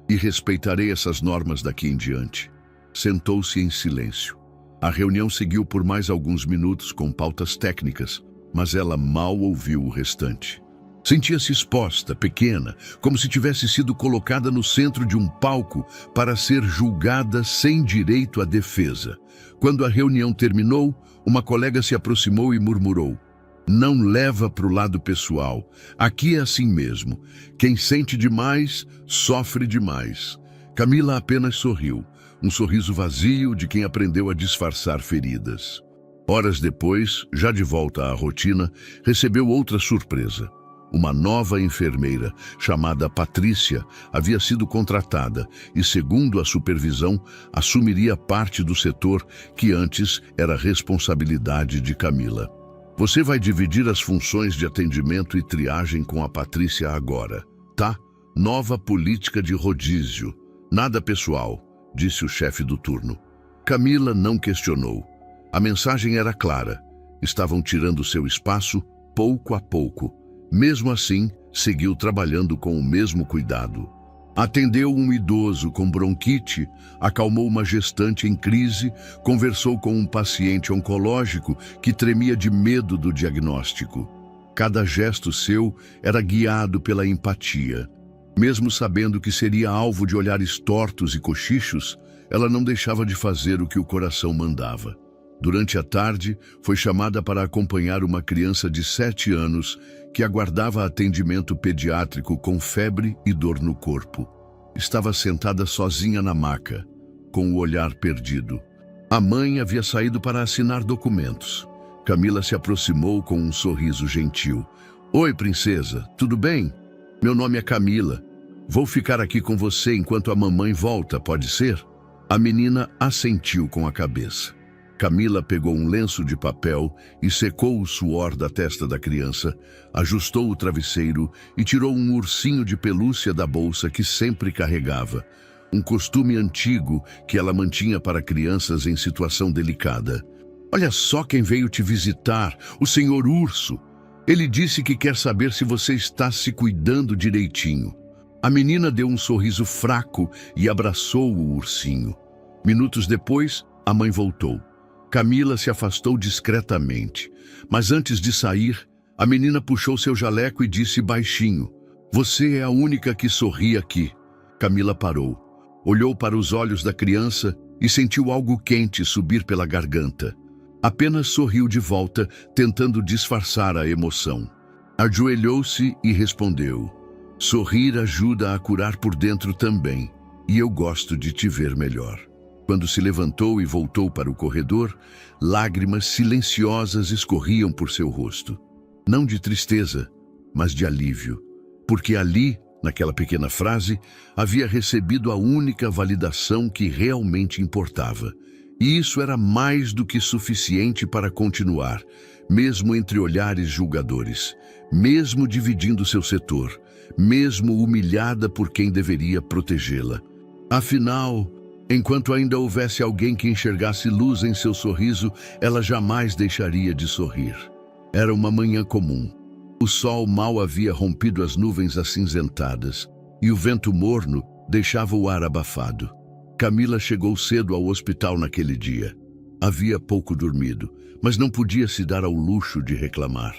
E respeitarei essas normas daqui em diante. Sentou-se em silêncio. A reunião seguiu por mais alguns minutos com pautas técnicas, mas ela mal ouviu o restante. Sentia-se exposta, pequena, como se tivesse sido colocada no centro de um palco para ser julgada sem direito à defesa. Quando a reunião terminou, uma colega se aproximou e murmurou: "Não leva para o lado pessoal. Aqui é assim mesmo. Quem sente demais, sofre demais." Camila apenas sorriu, um sorriso vazio de quem aprendeu a disfarçar feridas. Horas depois, já de volta à rotina, recebeu outra surpresa. Uma nova enfermeira, chamada Patrícia, havia sido contratada e, segundo a supervisão, assumiria parte do setor que antes era responsabilidade de Camila. "Você vai dividir as funções de atendimento e triagem com a Patrícia agora, tá? Nova política de rodízio. Nada pessoal", disse o chefe do turno. Camila não questionou. A mensagem era clara. Estavam tirando seu espaço pouco a pouco. Mesmo assim, seguiu trabalhando com o mesmo cuidado. Atendeu um idoso com bronquite, acalmou uma gestante em crise, conversou com um paciente oncológico que tremia de medo do diagnóstico. Cada gesto seu era guiado pela empatia. Mesmo sabendo que seria alvo de olhares tortos e cochichos, ela não deixava de fazer o que o coração mandava. Durante a tarde, foi chamada para acompanhar uma criança de 7 anos que aguardava atendimento pediátrico com febre e dor no corpo. Estava sentada sozinha na maca, com o olhar perdido. A mãe havia saído para assinar documentos. Camila se aproximou com um sorriso gentil. "Oi, princesa, tudo bem? Meu nome é Camila. Vou ficar aqui com você enquanto a mamãe volta, pode ser?" A menina assentiu com a cabeça. Camila pegou um lenço de papel e secou o suor da testa da criança, ajustou o travesseiro e tirou um ursinho de pelúcia da bolsa que sempre carregava, um costume antigo que ela mantinha para crianças em situação delicada. "Olha só quem veio te visitar, o senhor Urso. Ele disse que quer saber se você está se cuidando direitinho." A menina deu um sorriso fraco e abraçou o ursinho. Minutos depois, a mãe voltou. Camila se afastou discretamente, mas antes de sair, a menina puxou seu jaleco e disse baixinho: "Você é a única que sorri aqui." Camila parou, olhou para os olhos da criança e sentiu algo quente subir pela garganta. Apenas sorriu de volta, tentando disfarçar a emoção. Ajoelhou-se e respondeu: "Sorrir ajuda a curar por dentro também, e eu gosto de te ver melhor." Quando se levantou e voltou para o corredor, lágrimas silenciosas escorriam por seu rosto. Não de tristeza, mas de alívio. Porque ali, naquela pequena frase, havia recebido a única validação que realmente importava. E isso era mais do que suficiente para continuar, mesmo entre olhares julgadores, mesmo dividindo seu setor, mesmo humilhada por quem deveria protegê-la. Afinal, Enquanto ainda houvesse alguém que enxergasse luz em seu sorriso, ela jamais deixaria de sorrir. Era uma manhã comum. O sol mal havia rompido as nuvens acinzentadas e o vento morno deixava o ar abafado. Camila chegou cedo ao hospital naquele dia. Havia pouco dormido, mas não podia se dar ao luxo de reclamar.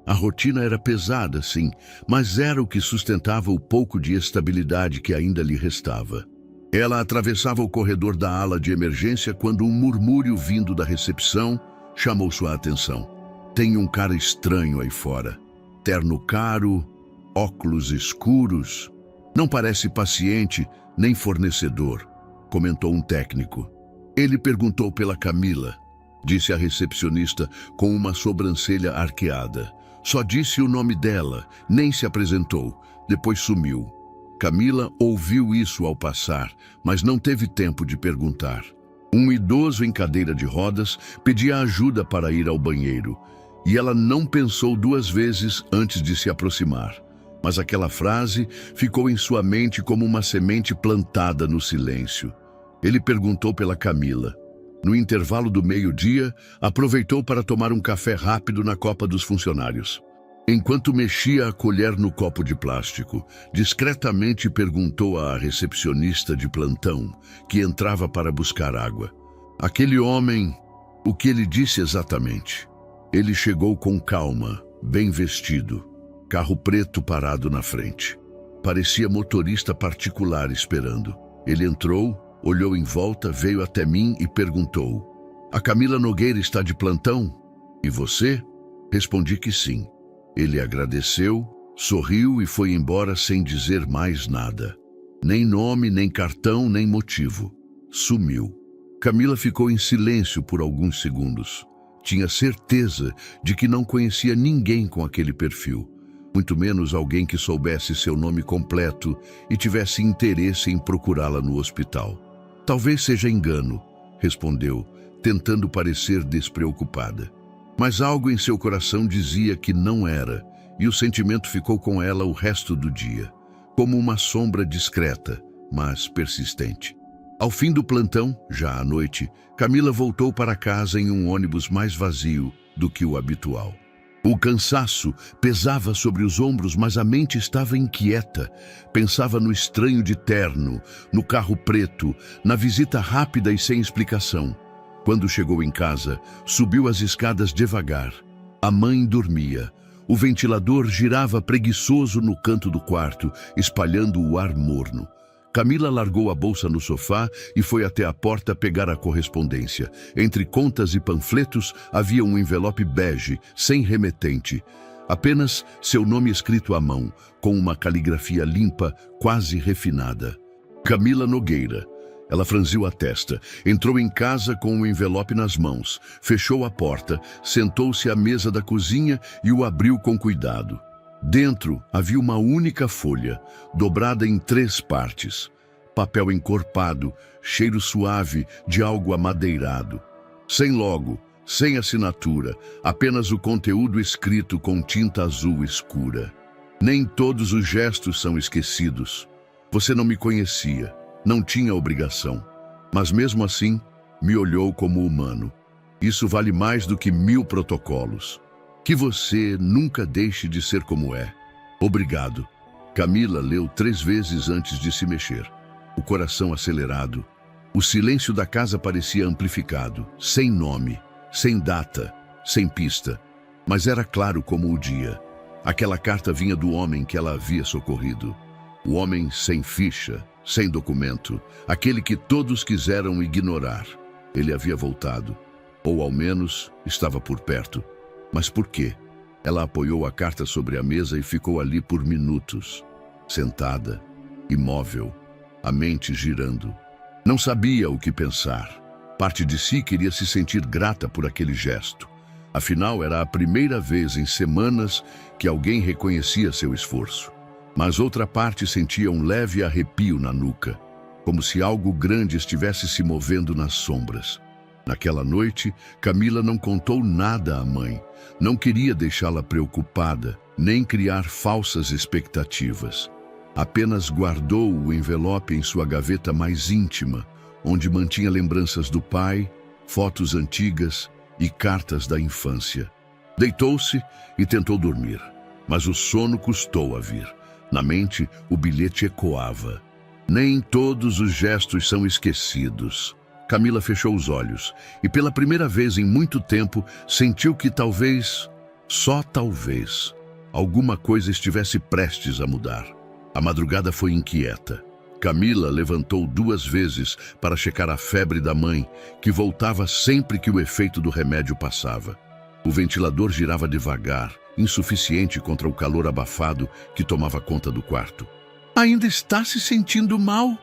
A rotina era pesada, sim, mas era o que sustentava o pouco de estabilidade que ainda lhe restava. Ela atravessava o corredor da ala de emergência quando um murmúrio vindo da recepção chamou sua atenção. Tem um cara estranho aí fora. Terno caro, óculos escuros. Não parece paciente nem fornecedor, comentou um técnico. Ele perguntou pela Camila, disse a recepcionista com uma sobrancelha arqueada. Só disse o nome dela, nem se apresentou, depois sumiu. Camila ouviu isso ao passar, mas não teve tempo de perguntar. Um idoso em cadeira de rodas pedia ajuda para ir ao banheiro, e ela não pensou duas vezes antes de se aproximar. Mas aquela frase ficou em sua mente como uma semente plantada no silêncio. Ele perguntou pela Camila. No intervalo do meio-dia, aproveitou para tomar um café rápido na copa dos funcionários. Enquanto mexia a colher no copo de plástico, discretamente perguntou à recepcionista de plantão, que entrava para buscar água. Aquele homem, o que ele disse exatamente? Ele chegou com calma, bem vestido, carro preto parado na frente. Parecia motorista particular esperando. Ele entrou, olhou em volta, veio até mim e perguntou: "A Camila Nogueira está de plantão? E você?" Respondi que sim. Ele agradeceu, sorriu e foi embora sem dizer mais nada. Nem nome, nem cartão, nem motivo. Sumiu. Camila ficou em silêncio por alguns segundos. Tinha certeza de que não conhecia ninguém com aquele perfil, muito menos alguém que soubesse seu nome completo e tivesse interesse em procurá-la no hospital. "Talvez seja engano", respondeu, tentando parecer despreocupada. Mas algo em seu coração dizia que não era, e o sentimento ficou com ela o resto do dia, como uma sombra discreta, mas persistente. Ao fim do plantão, já à noite, Camila voltou para casa em um ônibus mais vazio do que o habitual. O cansaço pesava sobre os ombros, mas a mente estava inquieta. Pensava no estranho de terno, no carro preto, na visita rápida e sem explicação. Quando chegou em casa, subiu as escadas devagar. A mãe dormia. O ventilador girava preguiçoso no canto do quarto, espalhando o ar morno. Camila largou a bolsa no sofá e foi até a porta pegar a correspondência. Entre contas e panfletos havia um envelope bege, sem remetente. Apenas seu nome escrito à mão, com uma caligrafia limpa, quase refinada. Camila Nogueira. Ela franziu a testa, entrou em casa com o envelope nas mãos, fechou a porta, sentou-se à mesa da cozinha e o abriu com cuidado. Dentro havia uma única folha, dobrada em 3 partes. Papel encorpado, cheiro suave de algo amadeirado. Sem logo, sem assinatura, apenas o conteúdo escrito com tinta azul escura. Nem todos os gestos são esquecidos. Você não me conhecia, não tinha obrigação, mas mesmo assim me olhou como humano. Isso vale mais do que 1000 protocolos. Que você nunca deixe de ser como é. Obrigado. Camila leu 3 vezes antes de se mexer. O coração acelerado. O silêncio da casa parecia amplificado, sem nome, sem data, sem pista. Mas era claro como o dia. Aquela carta vinha do homem que ela havia socorrido. O homem sem ficha, sem documento. Aquele que todos quiseram ignorar. Ele havia voltado. Ou ao menos estava por perto. Mas por quê? Ela apoiou a carta sobre a mesa e ficou ali por minutos, sentada, imóvel, a mente girando. Não sabia o que pensar. Parte de si queria se sentir grata por aquele gesto. Afinal, era a primeira vez em semanas que alguém reconhecia seu esforço. Mas outra parte sentia um leve arrepio na nuca, como se algo grande estivesse se movendo nas sombras. Naquela noite, Camila não contou nada à mãe. Não queria deixá-la preocupada, nem criar falsas expectativas. Apenas guardou o envelope em sua gaveta mais íntima, onde mantinha lembranças do pai, fotos antigas e cartas da infância. Deitou-se e tentou dormir, mas o sono custou a vir. Na mente, o bilhete ecoava. Nem todos os gestos são esquecidos. Camila fechou os olhos e, pela primeira vez em muito tempo, sentiu que talvez, só talvez, alguma coisa estivesse prestes a mudar. A madrugada foi inquieta. Camila levantou 2 vezes para checar a febre da mãe, que voltava sempre que o efeito do remédio passava. O ventilador girava devagar, insuficiente contra o calor abafado que tomava conta do quarto. "Ainda está se sentindo mal?"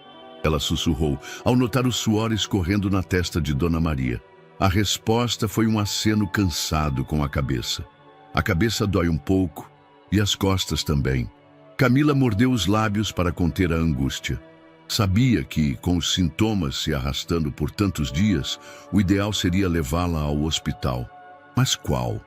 ela sussurrou, ao notar o suor escorrendo na testa de Dona Maria. A resposta foi um aceno cansado com a cabeça. A cabeça dói um pouco e as costas também. Camila mordeu os lábios para conter a angústia. Sabia que, com os sintomas se arrastando por tantos dias, o ideal seria levá-la ao hospital. Mas qual?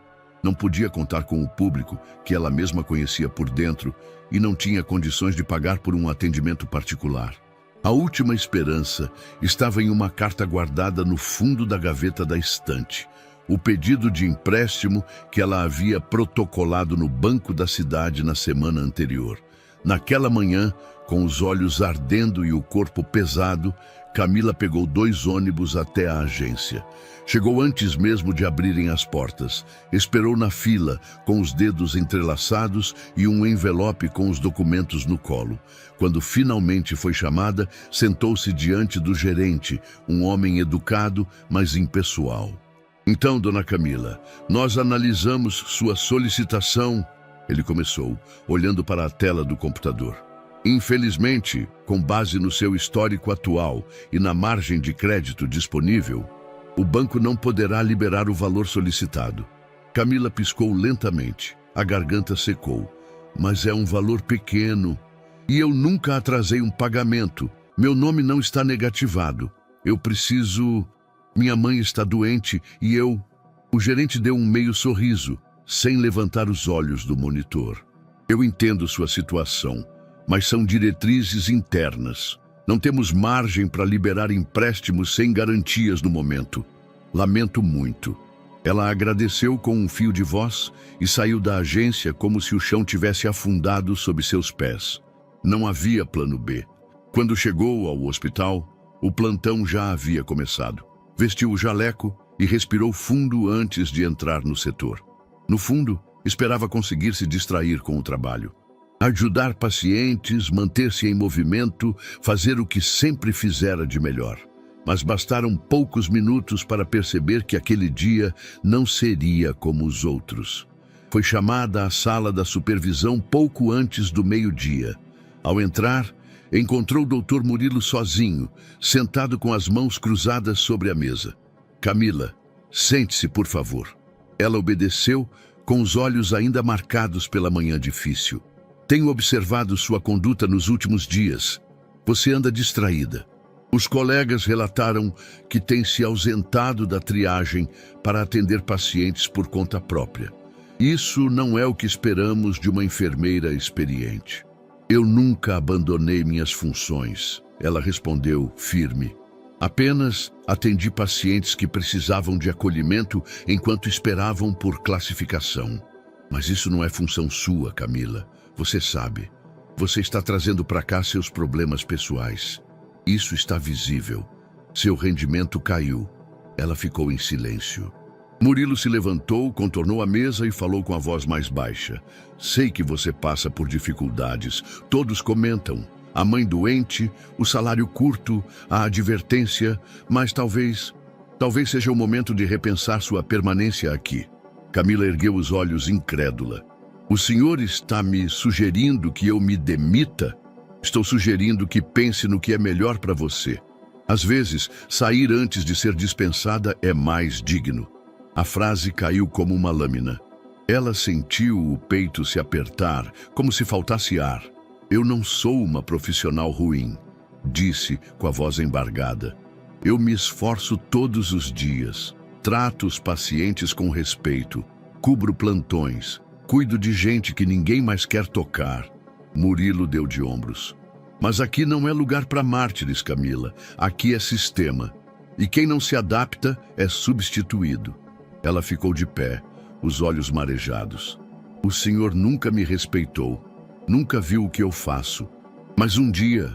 Não podia contar com o público, que ela mesma conhecia por dentro, e não tinha condições de pagar por um atendimento particular. A última esperança estava em uma carta guardada no fundo da gaveta da estante. O pedido de empréstimo que ela havia protocolado no banco da cidade na semana anterior. Naquela manhã, com os olhos ardendo e o corpo pesado, Camila pegou 2 ônibus até a agência. Chegou antes mesmo de abrirem as portas. Esperou na fila, com os dedos entrelaçados e um envelope com os documentos no colo. Quando finalmente foi chamada, sentou-se diante do gerente, um homem educado, mas impessoal. "Então, dona Camila, nós analisamos sua solicitação", ele começou, olhando para a tela do computador. "Infelizmente, com base no seu histórico atual e na margem de crédito disponível, o banco não poderá liberar o valor solicitado." Camila piscou lentamente. A garganta secou. "Mas é um valor pequeno. E eu nunca atrasei um pagamento. Meu nome não está negativado. Eu preciso... Minha mãe está doente e eu..." O gerente deu um meio sorriso, sem levantar os olhos do monitor. "Eu entendo sua situação, mas são diretrizes internas. Não temos margem para liberar empréstimos sem garantias no momento. Lamento muito." Ela agradeceu com um fio de voz e saiu da agência como se o chão tivesse afundado sob seus pés. Não havia plano B. Quando chegou ao hospital, o plantão já havia começado. Vestiu o jaleco e respirou fundo antes de entrar no setor. No fundo, esperava conseguir se distrair com o trabalho. Ajudar pacientes, manter-se em movimento, fazer o que sempre fizera de melhor. Mas bastaram poucos minutos para perceber que aquele dia não seria como os outros. Foi chamada à sala da supervisão pouco antes do meio-dia. Ao entrar, encontrou o Dr. Murilo sozinho, sentado com as mãos cruzadas sobre a mesa. "Camila, sente-se, por favor." Ela obedeceu, com os olhos ainda marcados pela manhã difícil. "Tenho observado sua conduta nos últimos dias. Você anda distraída. Os colegas relataram que tem se ausentado da triagem para atender pacientes por conta própria. Isso não é o que esperamos de uma enfermeira experiente." "Eu nunca abandonei minhas funções", ela respondeu firme. "Apenas atendi pacientes que precisavam de acolhimento enquanto esperavam por classificação. Mas isso não é função sua, Camila. Você sabe. Você está trazendo para cá seus problemas pessoais. Isso está visível. Seu rendimento caiu." Ela ficou em silêncio. Murilo se levantou, contornou a mesa e falou com a voz mais baixa. "Sei que você passa por dificuldades. Todos comentam. A mãe doente, o salário curto, a advertência, mas talvez seja o momento de repensar sua permanência aqui." Camila ergueu os olhos incrédula. "O senhor está me sugerindo que eu me demita?" "Estou sugerindo que pense no que é melhor para você. Às vezes, sair antes de ser dispensada é mais digno." A frase caiu como uma lâmina. Ela sentiu o peito se apertar, como se faltasse ar. "Eu não sou uma profissional ruim", disse com a voz embargada. "Eu me esforço todos os dias. Trato os pacientes com respeito. Cubro plantões. Cuido de gente que ninguém mais quer tocar." Murilo deu de ombros. Mas aqui não é lugar para mártires, Camila. Aqui é sistema. E quem não se adapta é substituído. Ela ficou de pé, os olhos marejados. O senhor nunca me respeitou. Nunca viu o que eu faço. Mas um dia,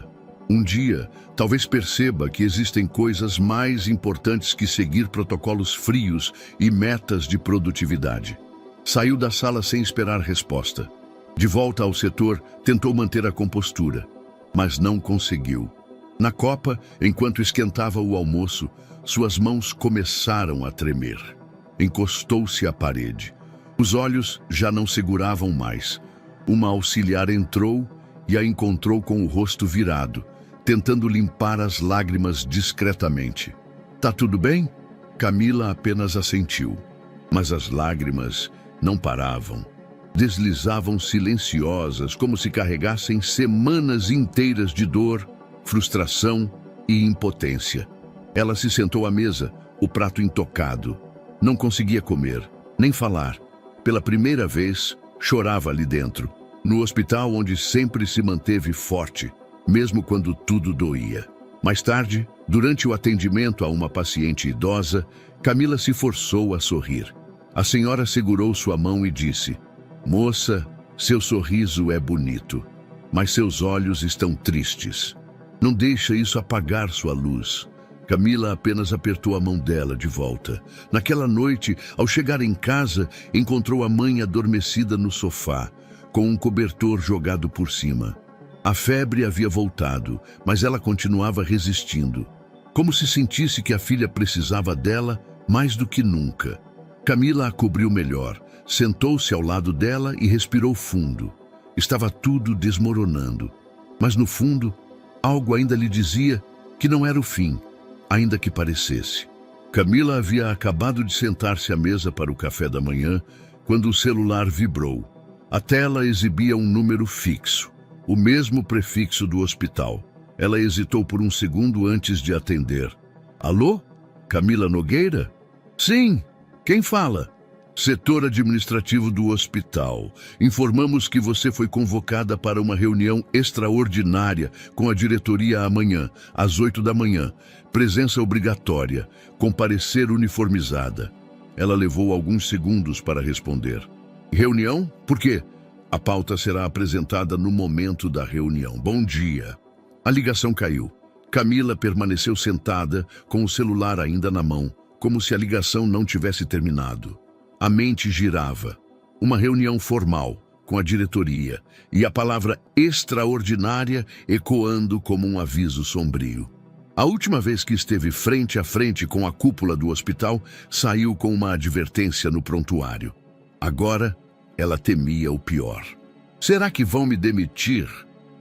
talvez perceba que existem coisas mais importantes que seguir protocolos frios e metas de produtividade. Saiu da sala sem esperar resposta. De volta ao setor, tentou manter a compostura, mas não conseguiu. Na copa, enquanto esquentava o almoço, suas mãos começaram a tremer. Encostou-se à parede. Os olhos já não seguravam mais. Uma auxiliar entrou e a encontrou com o rosto virado, tentando limpar as lágrimas discretamente. "Tá tudo bem?" Camila apenas assentiu. Mas as lágrimas não paravam. Deslizavam silenciosas, como se carregassem semanas inteiras de dor, frustração e impotência. Ela se sentou à mesa, o prato intocado. Não conseguia comer, nem falar. Pela primeira vez, chorava ali dentro, no hospital onde sempre se manteve forte, mesmo quando tudo doía. Mais tarde, durante o atendimento a uma paciente idosa, Camila se forçou a sorrir. A senhora segurou sua mão e disse: "Moça, seu sorriso é bonito, mas seus olhos estão tristes. Não deixa isso apagar sua luz." Camila apenas apertou a mão dela de volta. Naquela noite, ao chegar em casa, encontrou a mãe adormecida no sofá, com um cobertor jogado por cima. A febre havia voltado, mas ela continuava resistindo, como se sentisse que a filha precisava dela mais do que nunca. Camila a cobriu melhor, sentou-se ao lado dela e respirou fundo. Estava tudo desmoronando, mas no fundo, algo ainda lhe dizia que não era o fim, ainda que parecesse. Camila havia acabado de sentar-se à mesa para o café da manhã, quando o celular vibrou. A tela exibia um número fixo, o mesmo prefixo do hospital. Ela hesitou por um segundo antes de atender. "Alô? Camila Nogueira?" "Sim. Quem fala?" "Setor administrativo do hospital. Informamos que você foi convocada para uma reunião extraordinária com a diretoria amanhã, às 8 da manhã. Presença obrigatória. Comparecer uniformizada." Ela levou alguns segundos para responder. "Reunião? Por quê?" "A pauta será apresentada no momento da reunião. Bom dia." A ligação caiu. Camila permaneceu sentada, com o celular ainda na mão, como se a ligação não tivesse terminado. A mente girava. Uma reunião formal, com a diretoria, e a palavra extraordinária ecoando como um aviso sombrio. A última vez que esteve frente a frente com a cúpula do hospital, saiu com uma advertência no prontuário. Agora, ela temia o pior. "Será que vão me demitir?"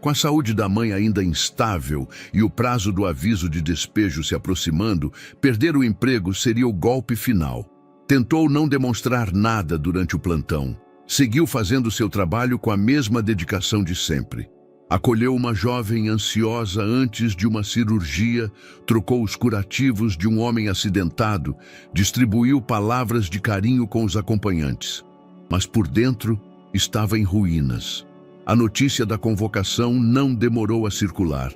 Com a saúde da mãe ainda instável e o prazo do aviso de despejo se aproximando, perder o emprego seria o golpe final. Tentou não demonstrar nada durante o plantão. Seguiu fazendo seu trabalho com a mesma dedicação de sempre. Acolheu uma jovem ansiosa antes de uma cirurgia, trocou os curativos de um homem acidentado, distribuiu palavras de carinho com os acompanhantes. Mas por dentro estava em ruínas. A notícia da convocação não demorou a circular.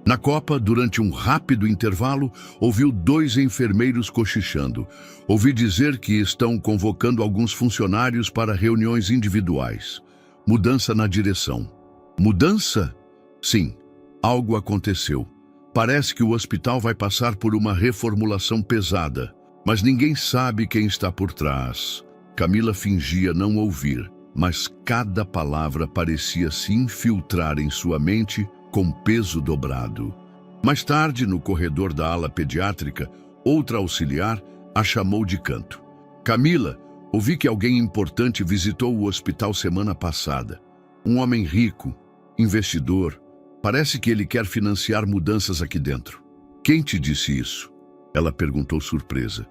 Na copa, durante um rápido intervalo, ouviu 2 enfermeiros cochichando. "Ouvi dizer que estão convocando alguns funcionários para reuniões individuais. Mudança na direção." "Mudança?" "Sim, algo aconteceu. Parece que o hospital vai passar por uma reformulação pesada, mas ninguém sabe quem está por trás." Camila fingia não ouvir, mas cada palavra parecia se infiltrar em sua mente com peso dobrado. Mais tarde, no corredor da ala pediátrica, outra auxiliar a chamou de canto. "Camila, ouvi que alguém importante visitou o hospital semana passada. Um homem rico, investidor. Parece que ele quer financiar mudanças aqui dentro." "Quem te disse isso?" Ela perguntou surpresa.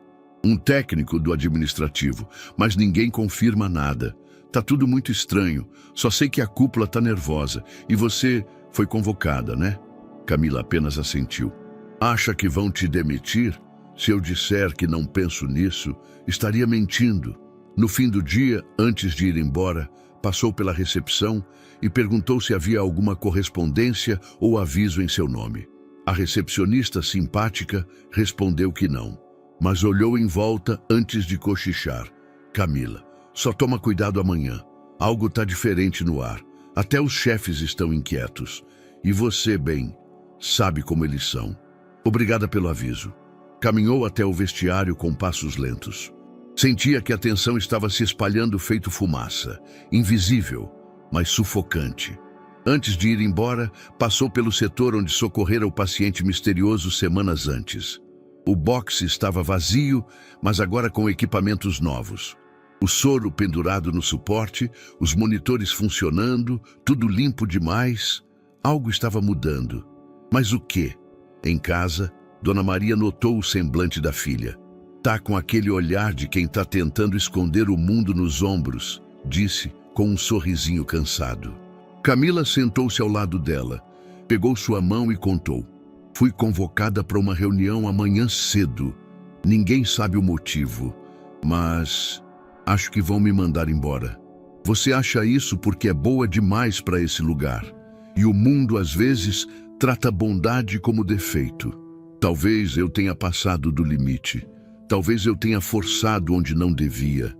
"Um técnico do administrativo, mas ninguém confirma nada. Tá tudo muito estranho. Só sei que a cúpula tá nervosa. E você foi convocada, né?" Camila apenas assentiu. "Acha que vão te demitir? Se eu disser que não penso nisso, estaria mentindo." No fim do dia, antes de ir embora, passou pela recepção e perguntou se havia alguma correspondência ou aviso em seu nome. A recepcionista, simpática, respondeu que não, mas olhou em volta antes de cochichar. Camila, só toma cuidado amanhã. Algo está diferente no ar. Até os chefes estão inquietos. E você, bem, sabe como eles são. Obrigada pelo aviso. Caminhou até o vestiário com passos lentos. Sentia que a tensão estava se espalhando feito fumaça, invisível, mas sufocante. Antes de ir embora, passou pelo setor onde socorrera o paciente misterioso semanas antes. O boxe estava vazio, mas agora com equipamentos novos. O soro pendurado no suporte, os monitores funcionando, tudo limpo demais. Algo estava mudando. Mas o quê? Em casa, Dona Maria notou o semblante da filha. Tá com aquele olhar de quem tá tentando esconder o mundo nos ombros, disse com um sorrisinho cansado. Camila sentou-se ao lado dela, pegou sua mão e contou. Fui convocada para uma reunião amanhã cedo. Ninguém sabe o motivo, mas acho que vão me mandar embora. Você acha isso porque é boa demais para esse lugar. E o mundo, às vezes, trata a bondade como defeito. Talvez eu tenha passado do limite. Talvez eu tenha forçado onde não devia.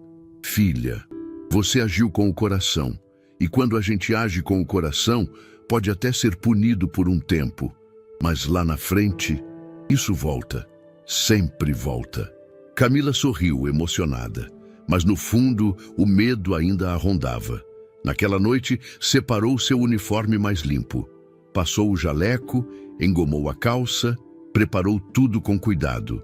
Filha, você agiu com o coração. E quando a gente age com o coração, pode até ser punido por um tempo. Mas lá na frente, isso volta. Sempre volta. Camila sorriu, emocionada. Mas no fundo, o medo ainda a rondava. Naquela noite, separou seu uniforme mais limpo. Passou o jaleco, engomou a calça, preparou tudo com cuidado.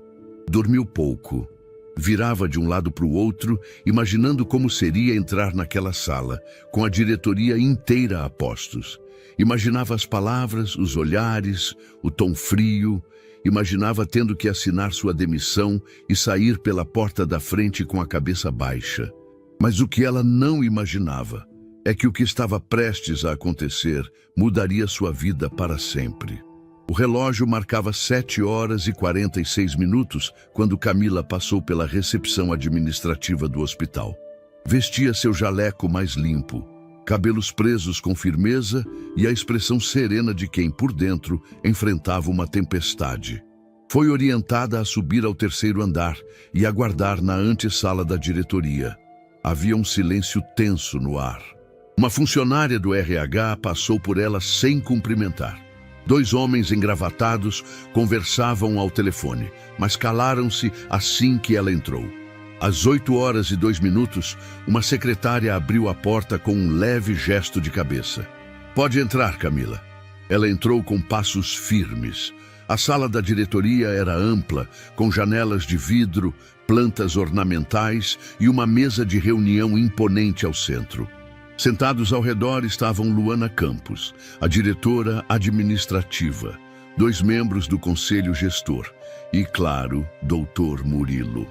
Dormiu pouco. Virava de um lado para o outro, imaginando como seria entrar naquela sala, com a diretoria inteira a postos. Imaginava as palavras, os olhares, o tom frio. Imaginava tendo que assinar sua demissão e sair pela porta da frente com a cabeça baixa. Mas o que ela não imaginava é que o que estava prestes a acontecer mudaria sua vida para sempre. O relógio marcava 7h46 quando Camila passou pela recepção administrativa do hospital. Vestia seu jaleco mais limpo, cabelos presos com firmeza e a expressão serena de quem, por dentro, enfrentava uma tempestade. Foi orientada a subir ao 3º andar e aguardar na antessala da diretoria. Havia um silêncio tenso no ar. Uma funcionária do RH passou por ela sem cumprimentar. 2 homens engravatados conversavam ao telefone, mas calaram-se assim que ela entrou. Às 8h02, uma secretária abriu a porta com um leve gesto de cabeça. Pode entrar, Camila. Ela entrou com passos firmes. A sala da diretoria era ampla, com janelas de vidro, plantas ornamentais e uma mesa de reunião imponente ao centro. Sentados ao redor estavam Luana Campos, a diretora administrativa, 2 membros do conselho gestor e, claro, Dr. Murilo.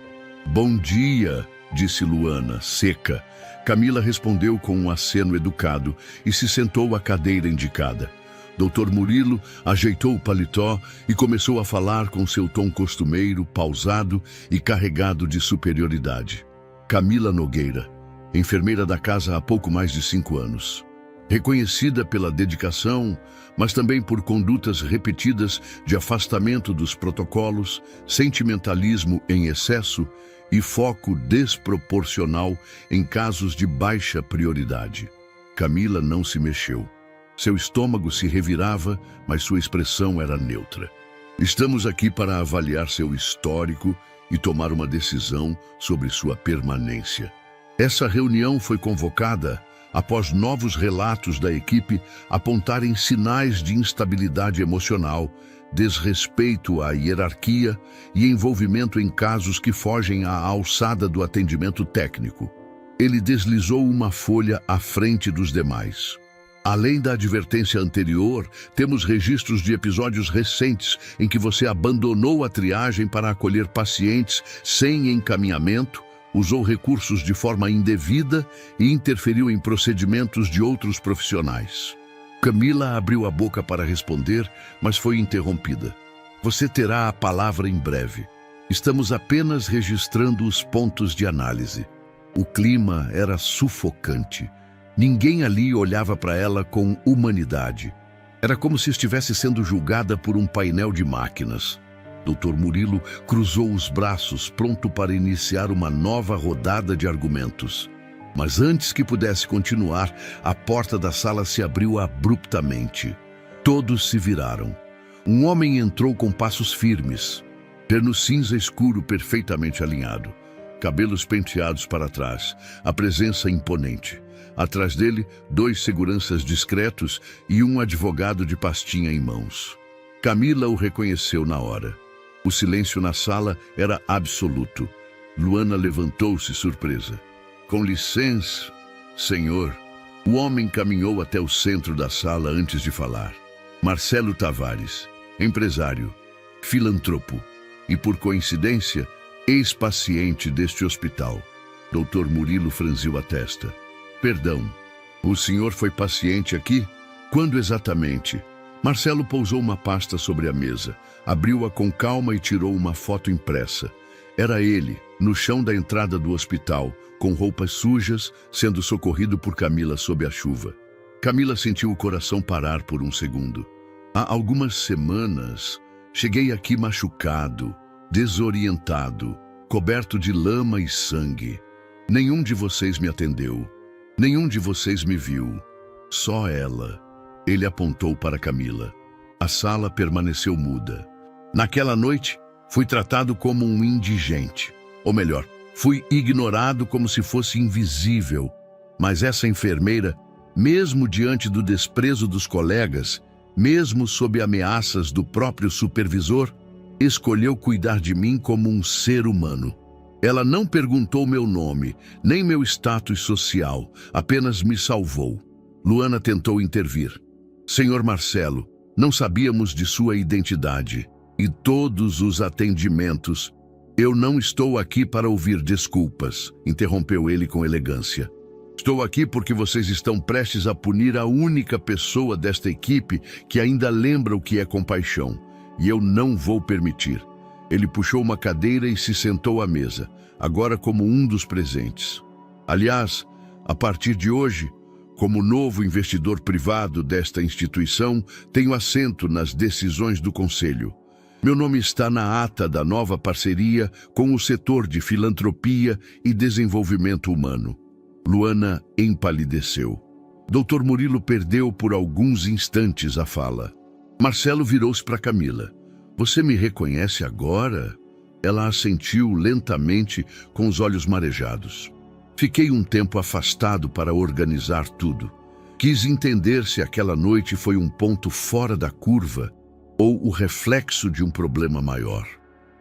Bom dia, disse Luana, seca. Camila respondeu com um aceno educado e se sentou à cadeira indicada. Dr. Murilo ajeitou o paletó e começou a falar com seu tom costumeiro, pausado e carregado de superioridade. Camila Nogueira, enfermeira da casa há pouco mais de 5 anos. Reconhecida pela dedicação, mas também por condutas repetidas de afastamento dos protocolos, sentimentalismo em excesso e foco desproporcional em casos de baixa prioridade. Camila não se mexeu. Seu estômago se revirava, mas sua expressão era neutra. Estamos aqui para avaliar seu histórico e tomar uma decisão sobre sua permanência. Essa reunião foi convocada após novos relatos da equipe apontarem sinais de instabilidade emocional, desrespeito à hierarquia e envolvimento em casos que fogem à alçada do atendimento técnico. Ele deslizou uma folha à frente dos demais. Além da advertência anterior, temos registros de episódios recentes em que você abandonou a triagem para acolher pacientes sem encaminhamento, usou recursos de forma indevida e interferiu em procedimentos de outros profissionais. Camila abriu a boca para responder, mas foi interrompida. Você terá a palavra em breve. Estamos apenas registrando os pontos de análise. O clima era sufocante. Ninguém ali olhava para ela com humanidade. Era como se estivesse sendo julgada por um painel de máquinas. Dr. Murilo cruzou os braços, pronto para iniciar uma nova rodada de argumentos. Mas antes que pudesse continuar, a porta da sala se abriu abruptamente. Todos se viraram. Um homem entrou com passos firmes, terno cinza escuro perfeitamente alinhado, cabelos penteados para trás, a presença imponente. Atrás dele, 2 seguranças discretos e um advogado de pastinha em mãos. Camila o reconheceu na hora. O silêncio na sala era absoluto. Luana levantou-se surpresa. Com licença, senhor. O homem caminhou até o centro da sala antes de falar. Marcelo Tavares, empresário, filantropo e, por coincidência, ex-paciente deste hospital. Dr. Murilo franziu a testa. Perdão, o senhor foi paciente aqui? Quando exatamente? Marcelo pousou uma pasta sobre a mesa, abriu-a com calma e tirou uma foto impressa. Era ele, no chão da entrada do hospital, com roupas sujas, sendo socorrido por Camila sob a chuva. Camila sentiu o coração parar por um segundo. Há algumas semanas, cheguei aqui machucado, desorientado, coberto de lama e sangue. Nenhum de vocês me atendeu. Nenhum de vocês me viu. Só ela. Ele apontou para Camila. A sala permaneceu muda. Naquela noite, fui tratado como um indigente. Ou melhor, fui ignorado como se fosse invisível. Mas essa enfermeira, mesmo diante do desprezo dos colegas, mesmo sob ameaças do próprio supervisor, escolheu cuidar de mim como um ser humano. Ela não perguntou meu nome, nem meu status social, apenas me salvou. Luana tentou intervir. Senhor Marcelo, não sabíamos de sua identidade e todos os atendimentos. Eu não estou aqui para ouvir desculpas, interrompeu ele com elegância. Estou aqui porque vocês estão prestes a punir a única pessoa desta equipe que ainda lembra o que é compaixão, e eu não vou permitir. Ele puxou uma cadeira e se sentou à mesa, agora como um dos presentes. Aliás, a partir de hoje, como novo investidor privado desta instituição, tenho assento nas decisões do Conselho. Meu nome está na ata da nova parceria com o setor de filantropia e desenvolvimento humano. Luana empalideceu. Dr. Murilo perdeu por alguns instantes a fala. Marcelo virou-se para Camila. Você me reconhece agora? Ela assentiu lentamente com os olhos marejados. Fiquei um tempo afastado para organizar tudo. Quis entender se aquela noite foi um ponto fora da curva ou o reflexo de um problema maior.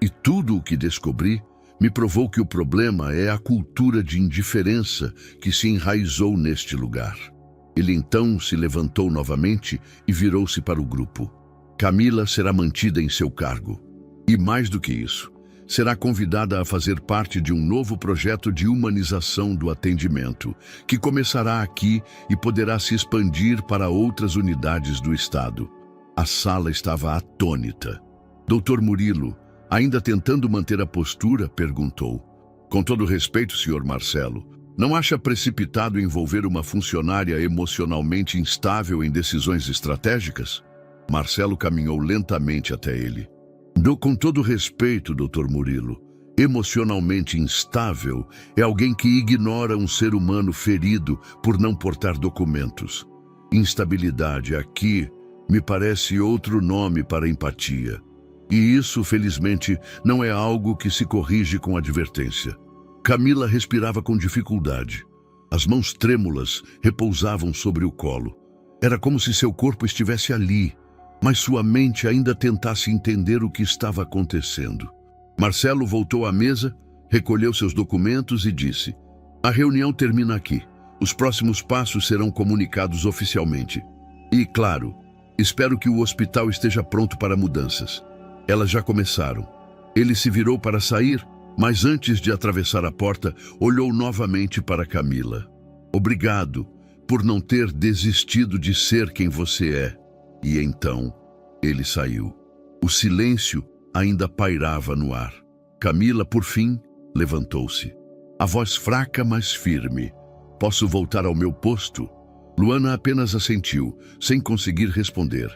E tudo o que descobri me provou que o problema é a cultura de indiferença que se enraizou neste lugar. Ele então se levantou novamente e virou-se para o grupo. Camila será mantida em seu cargo. E mais do que isso, será convidada a fazer parte de um novo projeto de humanização do atendimento, que começará aqui e poderá se expandir para outras unidades do Estado. A sala estava atônita. Dr. Murilo, ainda tentando manter a postura, perguntou. Com todo respeito, Sr. Marcelo, não acha precipitado envolver uma funcionária emocionalmente instável em decisões estratégicas? Marcelo caminhou lentamente até ele. Com todo respeito, Dr. Murilo, emocionalmente instável é alguém que ignora um ser humano ferido por não portar documentos. Instabilidade aqui me parece outro nome para empatia. E isso, felizmente, não é algo que se corrige com advertência. Camila respirava com dificuldade. As mãos trêmulas repousavam sobre o colo. Era como se seu corpo estivesse ali, mas sua mente ainda tentasse entender o que estava acontecendo. Marcelo voltou à mesa, recolheu seus documentos e disse: a reunião termina aqui. Os próximos passos serão comunicados oficialmente. E, claro, espero que o hospital esteja pronto para mudanças. Elas já começaram. Ele se virou para sair, mas antes de atravessar a porta, olhou novamente para Camila. Obrigado por não ter desistido de ser quem você é. E então, ele saiu. O silêncio ainda pairava no ar. Camila, por fim, levantou-se. A voz fraca, mas firme. Posso voltar ao meu posto? Luana apenas assentiu, sem conseguir responder.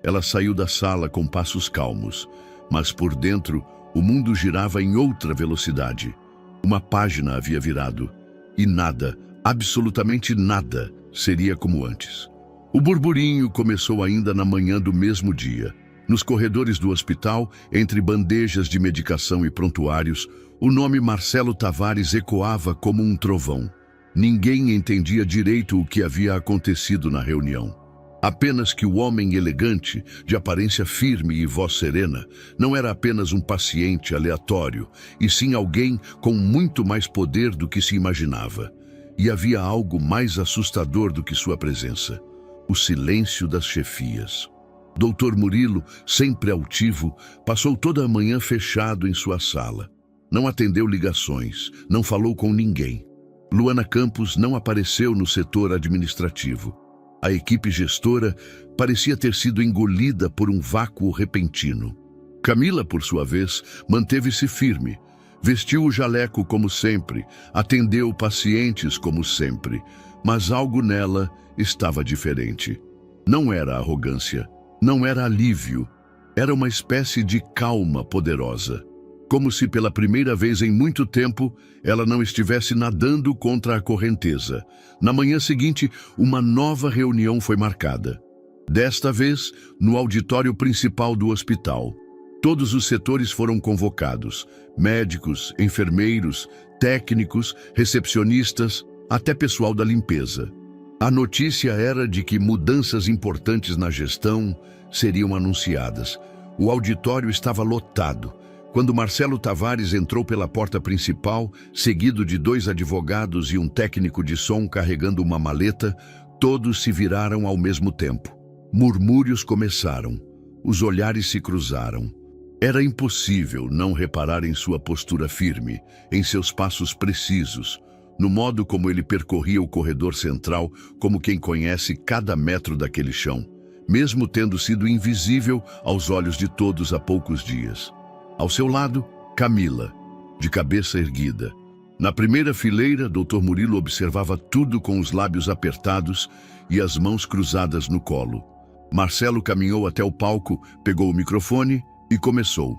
Ela saiu da sala com passos calmos, mas por dentro o mundo girava em outra velocidade. Uma página havia virado, e nada, absolutamente nada, seria como antes. O burburinho começou ainda na manhã do mesmo dia. Nos corredores do hospital, entre bandejas de medicação e prontuários, o nome Marcelo Tavares ecoava como um trovão. Ninguém entendia direito o que havia acontecido na reunião. Apenas que o homem elegante, de aparência firme e voz serena, não era apenas um paciente aleatório, e sim alguém com muito mais poder do que se imaginava. E havia algo mais assustador do que sua presença: o silêncio das chefias. Dr. Murilo, sempre altivo, passou toda a manhã fechado em sua sala. Não atendeu ligações, não falou com ninguém. Luana Campos não apareceu no setor administrativo. A equipe gestora parecia ter sido engolida por um vácuo repentino. Camila, por sua vez, manteve-se firme. Vestiu o jaleco como sempre, atendeu pacientes como sempre, mas algo nela estava diferente. Não era arrogância, não era alívio, era uma espécie de calma poderosa. Como se pela primeira vez em muito tempo ela não estivesse nadando contra a correnteza. Na manhã seguinte, uma nova reunião foi marcada. Desta vez, no auditório principal do hospital. Todos os setores foram convocados: médicos, enfermeiros, técnicos, recepcionistas, até pessoal da limpeza. A notícia era de que mudanças importantes na gestão seriam anunciadas. O auditório estava lotado. Quando Marcelo Tavares entrou pela porta principal, seguido de 2 advogados e um técnico de som carregando uma maleta, todos se viraram ao mesmo tempo. Murmúrios começaram. Os olhares se cruzaram. Era impossível não reparar em sua postura firme, em seus passos precisos, no modo como ele percorria o corredor central, como quem conhece cada metro daquele chão, mesmo tendo sido invisível aos olhos de todos há poucos dias. Ao seu lado, Camila, de cabeça erguida. Na primeira fileira, Dr. Murilo observava tudo com os lábios apertados e as mãos cruzadas no colo. Marcelo caminhou até o palco, pegou o microfone e começou.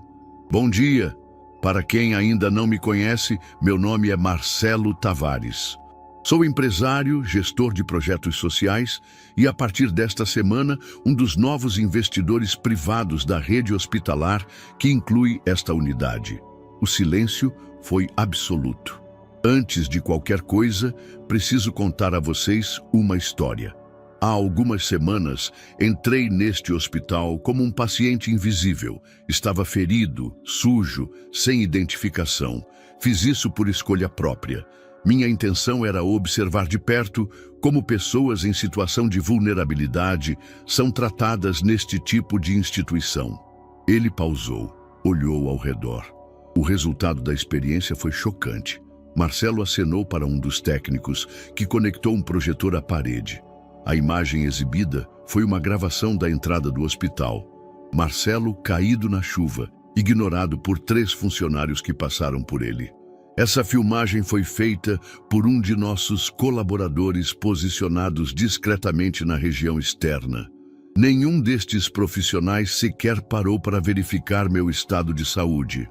Bom dia. Para quem ainda não me conhece, meu nome é Marcelo Tavares. Sou empresário, gestor de projetos sociais e, a partir desta semana, um dos novos investidores privados da rede hospitalar que inclui esta unidade. O silêncio foi absoluto. Antes de qualquer coisa, preciso contar a vocês uma história. Há algumas semanas, entrei neste hospital como um paciente invisível. Estava ferido, sujo, sem identificação. Fiz isso por escolha própria. Minha intenção era observar de perto como pessoas em situação de vulnerabilidade são tratadas neste tipo de instituição. Ele pausou, olhou ao redor. O resultado da experiência foi chocante. Marcelo acenou para um dos técnicos, que conectou um projetor à parede. A imagem exibida foi uma gravação da entrada do hospital. Marcelo caído na chuva, ignorado por 3 funcionários que passaram por ele. Essa filmagem foi feita por um de nossos colaboradores posicionados discretamente na região externa. Nenhum destes profissionais sequer parou para verificar meu estado de saúde.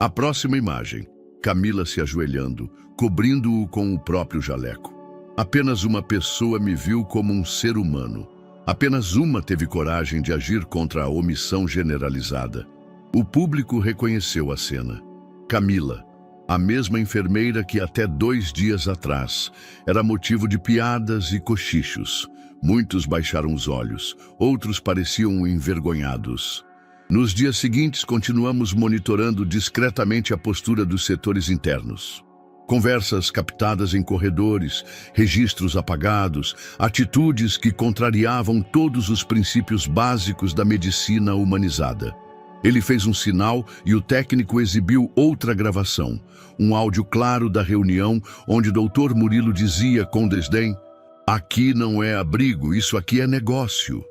A próxima imagem, Camila se ajoelhando, cobrindo-o com o próprio jaleco. Apenas uma pessoa me viu como um ser humano. Apenas uma teve coragem de agir contra a omissão generalizada. O público reconheceu a cena. Camila, a mesma enfermeira que até 2 dias atrás era motivo de piadas e cochichos. Muitos baixaram os olhos, outros pareciam envergonhados. Nos dias seguintes, continuamos monitorando discretamente a postura dos setores internos. Conversas captadas em corredores, registros apagados, atitudes que contrariavam todos os princípios básicos da medicina humanizada. Ele fez um sinal e o técnico exibiu outra gravação, um áudio claro da reunião onde Dr. Murilo dizia com desdém: "Aqui não é abrigo, isso aqui é negócio."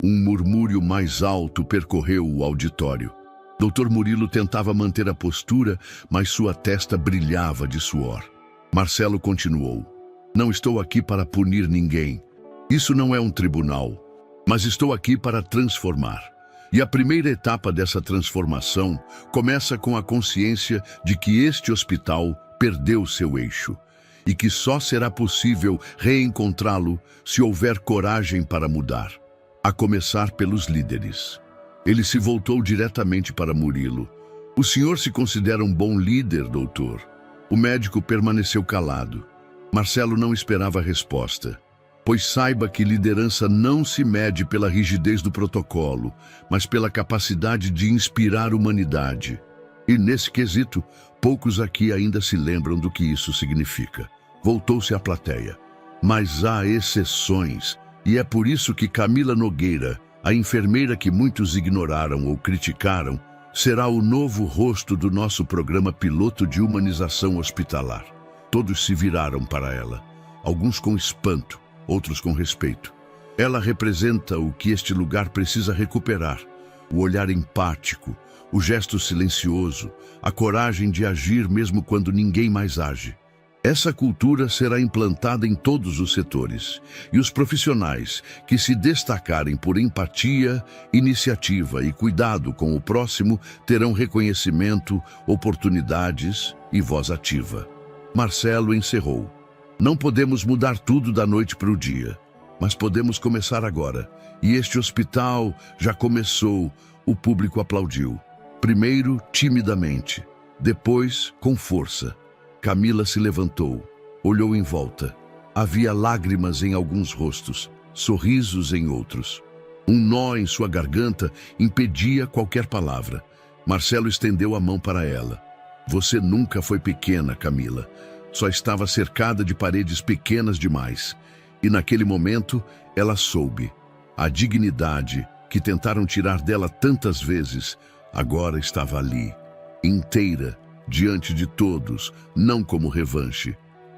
Um murmúrio mais alto percorreu o auditório. Dr. Murilo tentava manter a postura, mas sua testa brilhava de suor. Marcelo continuou: Não estou aqui para punir ninguém. Isso não é um tribunal, mas estou aqui para transformar. E a primeira etapa dessa transformação começa com a consciência de que este hospital perdeu seu eixo e que só será possível reencontrá-lo se houver coragem para mudar, a começar pelos líderes. Ele se voltou diretamente para Murilo. O senhor se considera um bom líder, doutor? O médico permaneceu calado. Marcelo não esperava a resposta. Pois saiba que liderança não se mede pela rigidez do protocolo, mas pela capacidade de inspirar humanidade. E nesse quesito, poucos aqui ainda se lembram do que isso significa. Voltou-se à plateia. Mas há exceções, e é por isso que Camila Nogueira, a enfermeira que muitos ignoraram ou criticaram, será o novo rosto do nosso programa piloto de humanização hospitalar. Todos se viraram para ela, alguns com espanto, outros com respeito. Ela representa o que este lugar precisa recuperar: o olhar empático, o gesto silencioso, a coragem de agir mesmo quando ninguém mais age. Essa cultura será implantada em todos os setores, e os profissionais que se destacarem por empatia, iniciativa e cuidado com o próximo terão reconhecimento, oportunidades e voz ativa. Marcelo encerrou. Não podemos mudar tudo da noite para o dia, mas podemos começar agora. E este hospital já começou. O público aplaudiu. Primeiro, timidamente. Depois, com força. Camila se levantou, olhou em volta. Havia lágrimas em alguns rostos, sorrisos em outros. Um nó em sua garganta impedia qualquer palavra. Marcelo estendeu a mão para ela. Você nunca foi pequena, Camila. Só estava cercada de paredes pequenas demais. E naquele momento, ela soube. A dignidade que tentaram tirar dela tantas vezes, agora estava ali, inteira, diante de todos, não como revanche,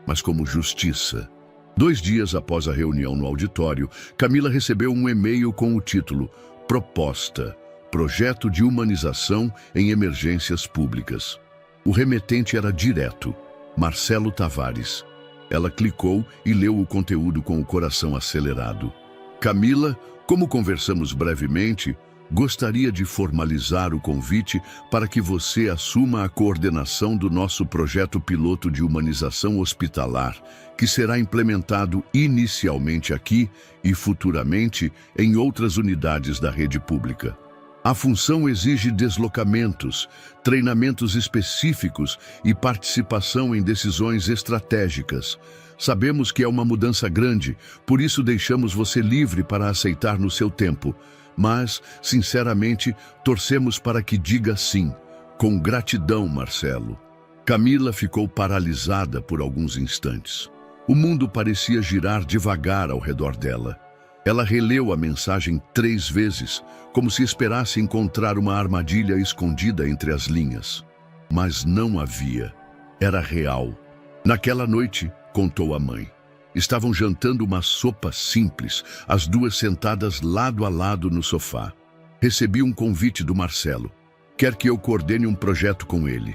mas como justiça. 2 dias após a reunião no auditório, Camila recebeu um e-mail com o título Proposta, Projeto de Humanização em Emergências Públicas. O remetente era direto. Marcelo Tavares. Ela clicou e leu o conteúdo com o coração acelerado. Camila, como conversamos brevemente, gostaria de formalizar o convite para que você assuma a coordenação do nosso projeto piloto de humanização hospitalar, que será implementado inicialmente aqui e futuramente em outras unidades da rede pública. A função exige deslocamentos, treinamentos específicos e participação em decisões estratégicas. Sabemos que é uma mudança grande, por isso deixamos você livre para aceitar no seu tempo. Mas, sinceramente, torcemos para que diga sim. Com gratidão, Marcelo. Camila ficou paralisada por alguns instantes. O mundo parecia girar devagar ao redor dela. Ela releu a mensagem 3 vezes, como se esperasse encontrar uma armadilha escondida entre as linhas. Mas não havia. Era real. Naquela noite, contou a mãe, estavam jantando uma sopa simples, as duas sentadas lado a lado no sofá. Recebi um convite do Marcelo. Quer que eu coordene um projeto com ele.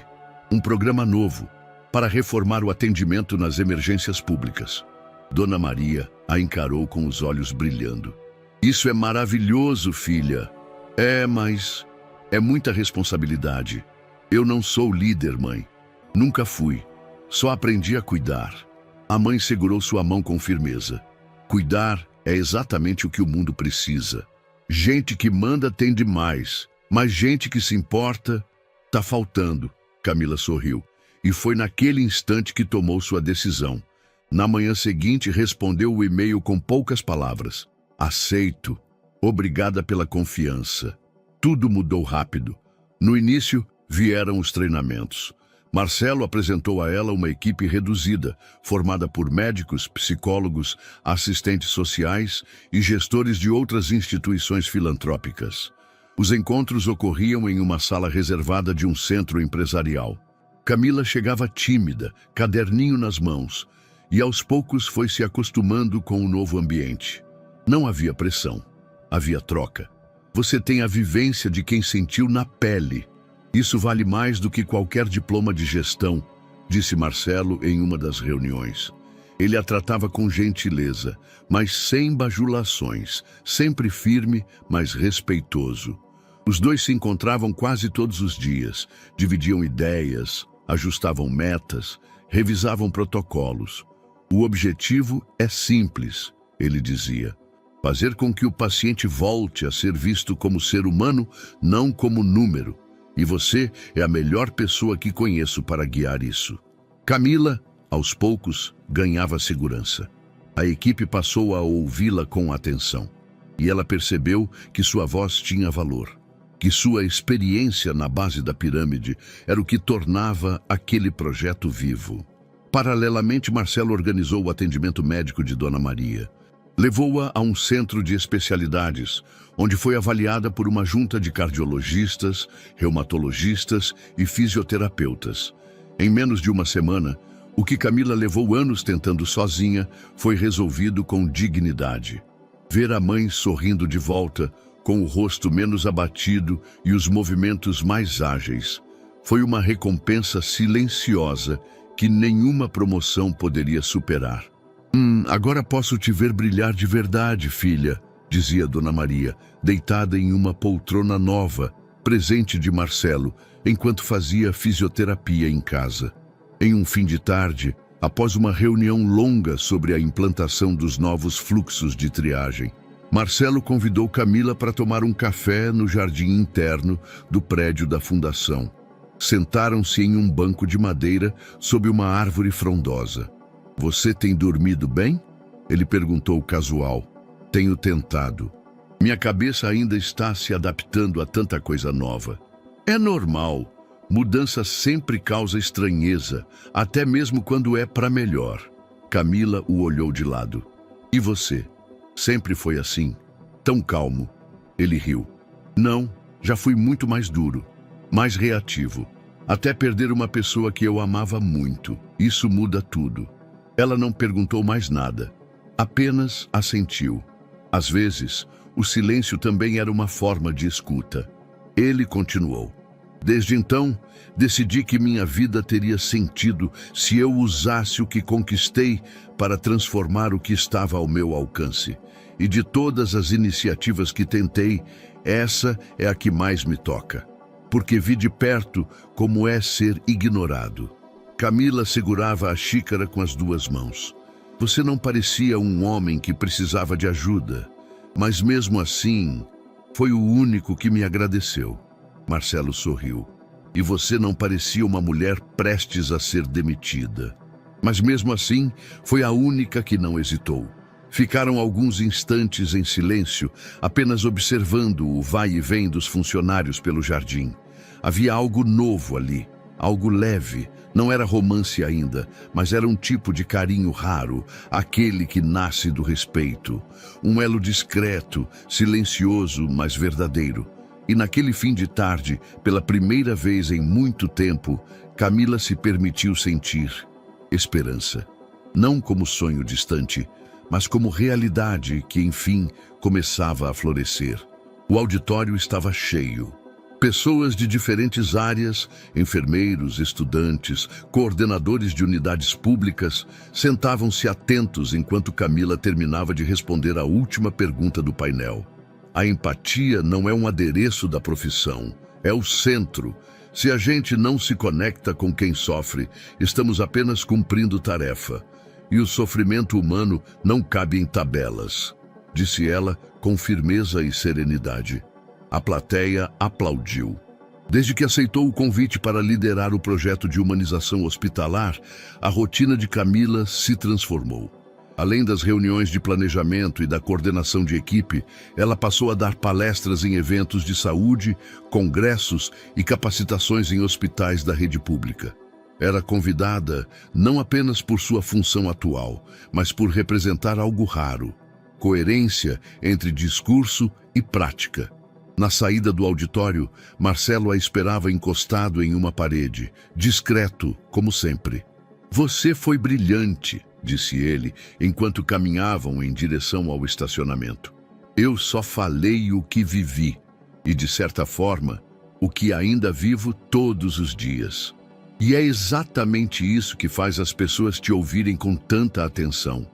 Um programa novo, para reformar o atendimento nas emergências públicas. Dona Maria a encarou com os olhos brilhando. Isso é maravilhoso, filha. Mas é muita responsabilidade. Eu não sou líder, mãe. Nunca fui. Só aprendi a cuidar. A mãe segurou sua mão com firmeza. Cuidar é exatamente o que o mundo precisa. Gente que manda tem demais, mas gente que se importa, tá faltando. Camila sorriu. E foi naquele instante que tomou sua decisão. Na manhã seguinte, respondeu o e-mail com poucas palavras. Aceito. Obrigada pela confiança. Tudo mudou rápido. No início, vieram os treinamentos. Marcelo apresentou a ela uma equipe reduzida, formada por médicos, psicólogos, assistentes sociais e gestores de outras instituições filantrópicas. Os encontros ocorriam em uma sala reservada de um centro empresarial. Camila chegava tímida, caderninho nas mãos, e aos poucos foi se acostumando com o novo ambiente. Não havia pressão, havia troca. Você tem a vivência de quem sentiu na pele. Isso vale mais do que qualquer diploma de gestão, disse Marcelo em uma das reuniões. Ele a tratava com gentileza, mas sem bajulações, sempre firme, mas respeitoso. Os dois se encontravam quase todos os dias, dividiam ideias, ajustavam metas, revisavam protocolos. O objetivo é simples, ele dizia: fazer com que o paciente volte a ser visto como ser humano, não como número. E você é a melhor pessoa que conheço para guiar isso. Camila, aos poucos, ganhava segurança. A equipe passou a ouvi-la com atenção. E ela percebeu que sua voz tinha valor, que sua experiência na base da pirâmide era o que tornava aquele projeto vivo. Paralelamente, Marcelo organizou o atendimento médico de Dona Maria. Levou-a a um centro de especialidades, onde foi avaliada por uma junta de cardiologistas, reumatologistas e fisioterapeutas. Em menos de uma semana, o que Camila levou anos tentando sozinha foi resolvido com dignidade. Ver a mãe sorrindo de volta, com o rosto menos abatido e os movimentos mais ágeis, foi uma recompensa silenciosa que nenhuma promoção poderia superar. Agora posso te ver brilhar de verdade, filha, dizia Dona Maria, deitada em uma poltrona nova, presente de Marcelo, enquanto fazia fisioterapia em casa. Em um fim de tarde, após uma reunião longa sobre a implantação dos novos fluxos de triagem, Marcelo convidou Camila para tomar um café no jardim interno do prédio da fundação. Sentaram-se em um banco de madeira sob uma árvore frondosa. Você tem dormido bem? Ele perguntou casual. Tenho tentado. Minha cabeça ainda está se adaptando a tanta coisa nova. É normal. Mudança sempre causa estranheza, até mesmo quando é para melhor. Camila o olhou de lado. E você? Sempre foi assim? Tão calmo? Ele riu. Não, já fui muito mais duro, mais reativo. Até perder uma pessoa que eu amava muito. Isso muda tudo. Ela não perguntou mais nada. Apenas assentiu. Às vezes, o silêncio também era uma forma de escuta. Ele continuou. Desde então, decidi que minha vida teria sentido se eu usasse o que conquistei para transformar o que estava ao meu alcance. E de todas as iniciativas que tentei, essa é a que mais me toca. Porque vi de perto como é ser ignorado. Camila segurava a xícara com as duas mãos. Você não parecia um homem que precisava de ajuda, mas mesmo assim, foi o único que me agradeceu. Marcelo sorriu. E você não parecia uma mulher prestes a ser demitida. Mas mesmo assim, foi a única que não hesitou. Ficaram alguns instantes em silêncio, apenas observando o vai e vem dos funcionários pelo jardim. Havia algo novo ali, algo leve. Não era romance ainda, mas era um tipo de carinho raro, aquele que nasce do respeito. Um elo discreto, silencioso, mas verdadeiro. E naquele fim de tarde, pela primeira vez em muito tempo, Camila se permitiu sentir esperança. Não como sonho distante, mas como realidade que, enfim, começava a florescer. O auditório estava cheio. Pessoas de diferentes áreas, enfermeiros, estudantes, coordenadores de unidades públicas, sentavam-se atentos enquanto Camila terminava de responder a última pergunta do painel. A empatia não é um adereço da profissão, é o centro. Se a gente não se conecta com quem sofre, estamos apenas cumprindo tarefa. E o sofrimento humano não cabe em tabelas, disse ela com firmeza e serenidade. A plateia aplaudiu. Desde que aceitou o convite para liderar o projeto de humanização hospitalar, a rotina de Camila se transformou. Além das reuniões de planejamento e da coordenação de equipe, ela passou a dar palestras em eventos de saúde, congressos e capacitações em hospitais da rede pública. Era convidada não apenas por sua função atual, mas por representar algo raro: coerência entre discurso e prática. Na saída do auditório, Marcelo a esperava encostado em uma parede, discreto, como sempre. Você foi brilhante, disse ele, enquanto caminhavam em direção ao estacionamento. Eu só falei o que vivi, e de certa forma, o que ainda vivo todos os dias. E é exatamente isso que faz as pessoas te ouvirem com tanta atenção.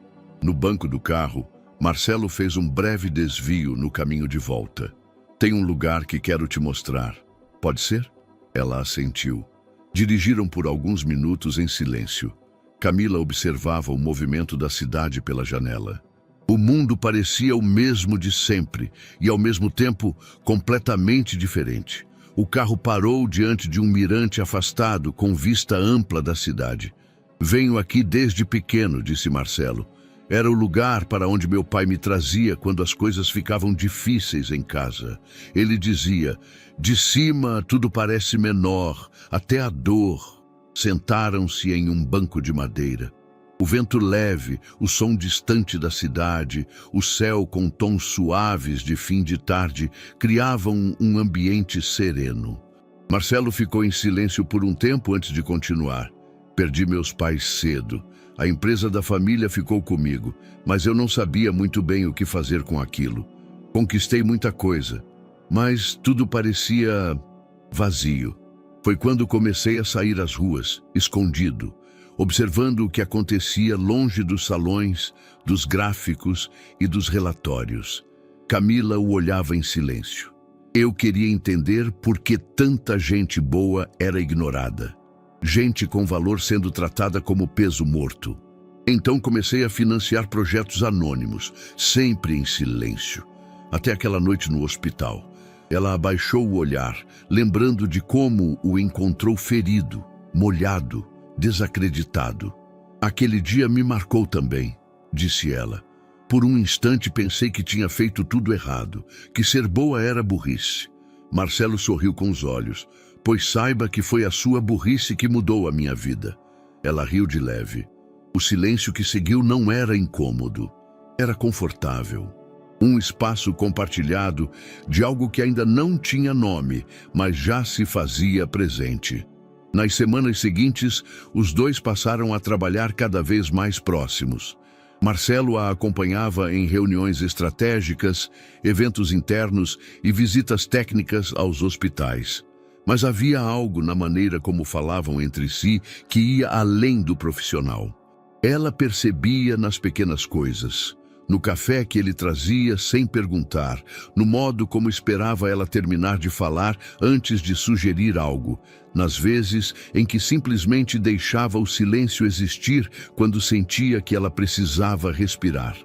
No banco do carro, Marcelo fez um breve desvio no caminho de volta. Tem um lugar que quero te mostrar. Pode ser? Ela assentiu. Dirigiram por alguns minutos em silêncio. Camila observava o movimento da cidade pela janela. O mundo parecia o mesmo de sempre e, ao mesmo tempo, completamente diferente. O carro parou diante de um mirante afastado, com vista ampla da cidade. Venho aqui desde pequeno, disse Marcelo. Era o lugar para onde meu pai me trazia quando as coisas ficavam difíceis em casa. Ele dizia, de cima tudo parece menor, até a dor. Sentaram-se em um banco de madeira. O vento leve, o som distante da cidade, o céu com tons suaves de fim de tarde, criavam um ambiente sereno. Marcelo ficou em silêncio por um tempo antes de continuar. Perdi meus pais cedo. A empresa da família ficou comigo, mas eu não sabia muito bem o que fazer com aquilo. Conquistei muita coisa, mas tudo parecia vazio. Foi quando comecei a sair às ruas, escondido, observando o que acontecia longe dos salões, dos gráficos e dos relatórios. Camila o olhava em silêncio. Eu queria entender por que tanta gente boa era ignorada. Gente com valor sendo tratada como peso morto. Então comecei a financiar projetos anônimos, sempre em silêncio. Até aquela noite no hospital. Ela abaixou o olhar, lembrando de como o encontrou ferido, molhado, desacreditado. Aquele dia me marcou também, disse ela. Por um instante pensei que tinha feito tudo errado, que ser boa era burrice. Marcelo sorriu com os olhos. Pois saiba que foi a sua burrice que mudou a minha vida. Ela riu de leve. O silêncio que seguiu não era incômodo. Era confortável. Um espaço compartilhado de algo que ainda não tinha nome, mas já se fazia presente. Nas semanas seguintes, os dois passaram a trabalhar cada vez mais próximos. Marcelo a acompanhava em reuniões estratégicas, eventos internos e visitas técnicas aos hospitais. Mas havia algo na maneira como falavam entre si que ia além do profissional. Ela percebia nas pequenas coisas, no café que ele trazia sem perguntar, no modo como esperava ela terminar de falar antes de sugerir algo, nas vezes em que simplesmente deixava o silêncio existir quando sentia que ela precisava respirar.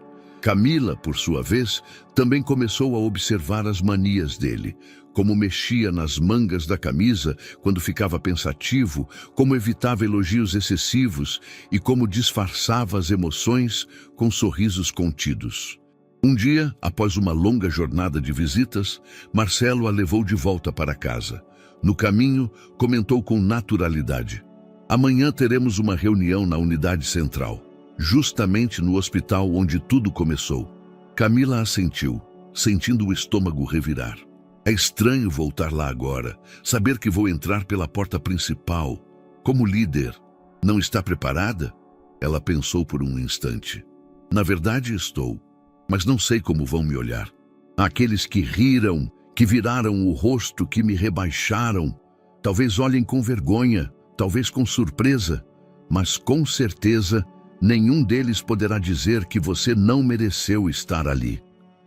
Camila, por sua vez, também começou a observar as manias dele, como mexia nas mangas da camisa quando ficava pensativo, como evitava elogios excessivos e como disfarçava as emoções com sorrisos contidos. Um dia, após uma longa jornada de visitas, Marcelo a levou de volta para casa. No caminho, comentou com naturalidade. Amanhã teremos uma reunião na unidade central, justamente no hospital onde tudo começou. Camila assentiu, sentindo o estômago revirar. É estranho voltar lá agora, saber que vou entrar pela porta principal. Como líder, não está preparada? Ela pensou por um instante. Na verdade estou, mas não sei como vão me olhar. Aqueles que riram, que viraram o rosto, que me rebaixaram, talvez olhem com vergonha, talvez com surpresa, mas com certeza nenhum deles poderá dizer que você não mereceu estar ali.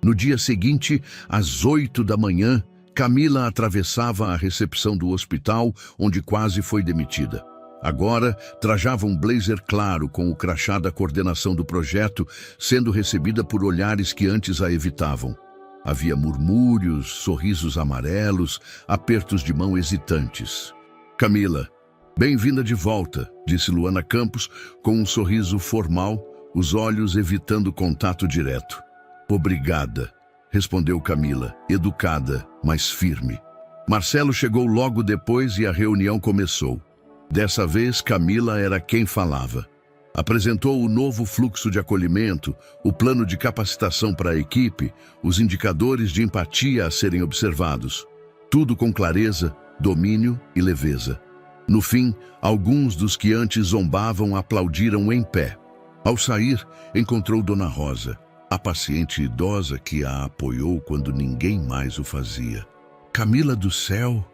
No dia seguinte, às 8 da manhã, Camila atravessava a recepção do hospital, onde quase foi demitida. Agora, trajava um blazer claro com o crachá da coordenação do projeto, sendo recebida por olhares que antes a evitavam. Havia murmúrios, sorrisos amarelos, apertos de mão hesitantes. Camila, bem-vinda de volta, disse Luana Campos, com um sorriso formal, os olhos evitando contato direto. Obrigada, respondeu Camila, educada, mas firme. Marcelo chegou logo depois e a reunião começou. Dessa vez, Camila era quem falava. Apresentou o novo fluxo de acolhimento, o plano de capacitação para a equipe, os indicadores de empatia a serem observados. Tudo com clareza, domínio e leveza. No fim, alguns dos que antes zombavam aplaudiram em pé. Ao sair, encontrou Dona Rosa, a paciente idosa que a apoiou quando ninguém mais o fazia. Camila do céu,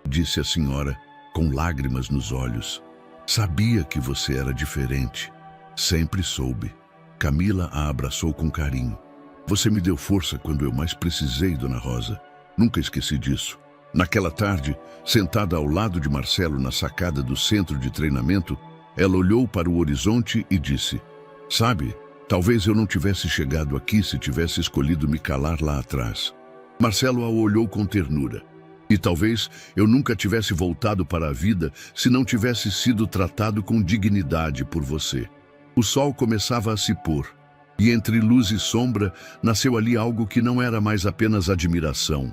disse a senhora, com lágrimas nos olhos. Sabia que você era diferente. Sempre soube. Camila a abraçou com carinho. Você me deu força quando eu mais precisei, Dona Rosa. Nunca esqueci disso. Naquela tarde, sentada ao lado de Marcelo na sacada do centro de treinamento, ela olhou para o horizonte e disse: Sabe, talvez eu não tivesse chegado aqui se tivesse escolhido me calar lá atrás. Marcelo a olhou com ternura. E talvez eu nunca tivesse voltado para a vida se não tivesse sido tratado com dignidade por você. O sol começava a se pôr, e entre luz e sombra nasceu ali algo que não era mais apenas admiração.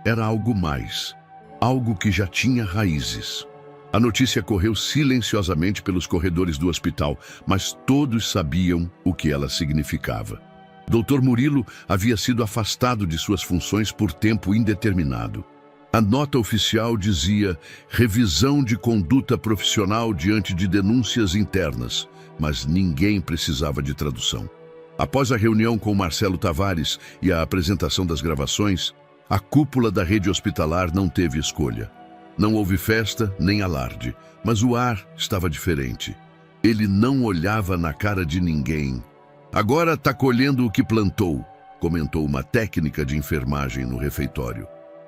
Era algo mais, algo que já tinha raízes. A notícia correu silenciosamente pelos corredores do hospital, mas todos sabiam o que ela significava. Dr. Murilo havia sido afastado de suas funções por tempo indeterminado. A nota oficial dizia revisão de conduta profissional diante de denúncias internas, mas ninguém precisava de tradução. Após a reunião com Marcelo Tavares e a apresentação das gravações, a cúpula da rede hospitalar não teve escolha. Não houve festa nem alarde, mas o ar estava diferente. Ele não olhava na cara de ninguém. Agora está colhendo o que plantou, comentou uma técnica de enfermagem no refeitório.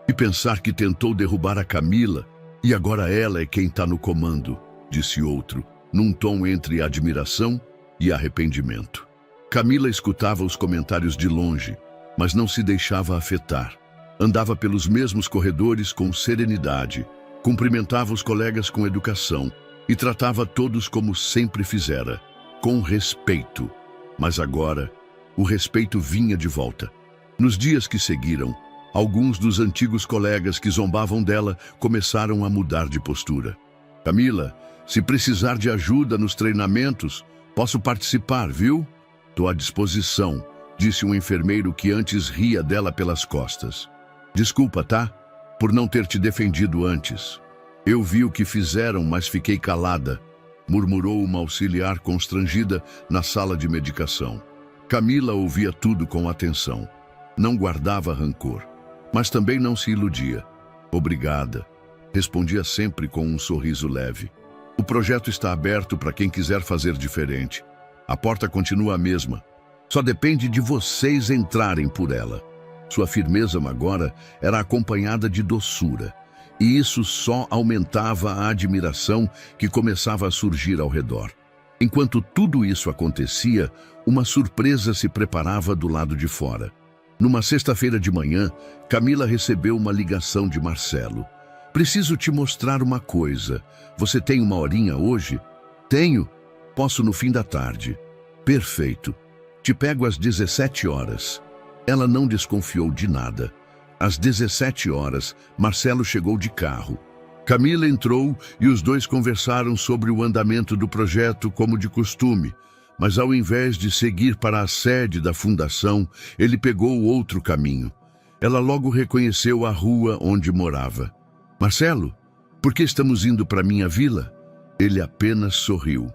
E pensar que tentou derrubar a Camila, e agora ela é quem está no comando, disse outro, num tom entre admiração e arrependimento. Camila escutava os comentários de longe, mas não se deixava afetar. Andava pelos mesmos corredores com serenidade, cumprimentava os colegas com educação e tratava todos como sempre fizera, com respeito. Mas agora, o respeito vinha de volta. Nos dias que seguiram, alguns dos antigos colegas que zombavam dela começaram a mudar de postura. Camila, se precisar de ajuda nos treinamentos, posso participar, viu? Estou à disposição, disse um enfermeiro que antes ria dela pelas costas. Desculpa, tá? Por não ter te defendido antes. Eu vi o que fizeram, mas fiquei calada, murmurou uma auxiliar constrangida na sala de medicação. Camila ouvia tudo com atenção. Não guardava rancor, mas também não se iludia. Obrigada, respondia sempre com um sorriso leve. O projeto está aberto para quem quiser fazer diferente. A porta continua a mesma. Só depende de vocês entrarem por ela. Sua firmeza agora era acompanhada de doçura, e isso só aumentava a admiração que começava a surgir ao redor. Enquanto tudo isso acontecia, uma surpresa se preparava do lado de fora. Numa sexta-feira de manhã, Camila recebeu uma ligação de Marcelo. Preciso te mostrar uma coisa. Você tem uma horinha hoje? Tenho. Posso no fim da tarde. Perfeito. Te pego às 17 horas. Ela não desconfiou de nada. Às 17 horas, Marcelo chegou de carro. Camila entrou e os dois conversaram sobre o andamento do projeto como de costume, mas ao invés de seguir para a sede da fundação, ele pegou outro caminho. Ela logo reconheceu a rua onde morava. Marcelo, por que estamos indo para minha vila? Ele apenas sorriu.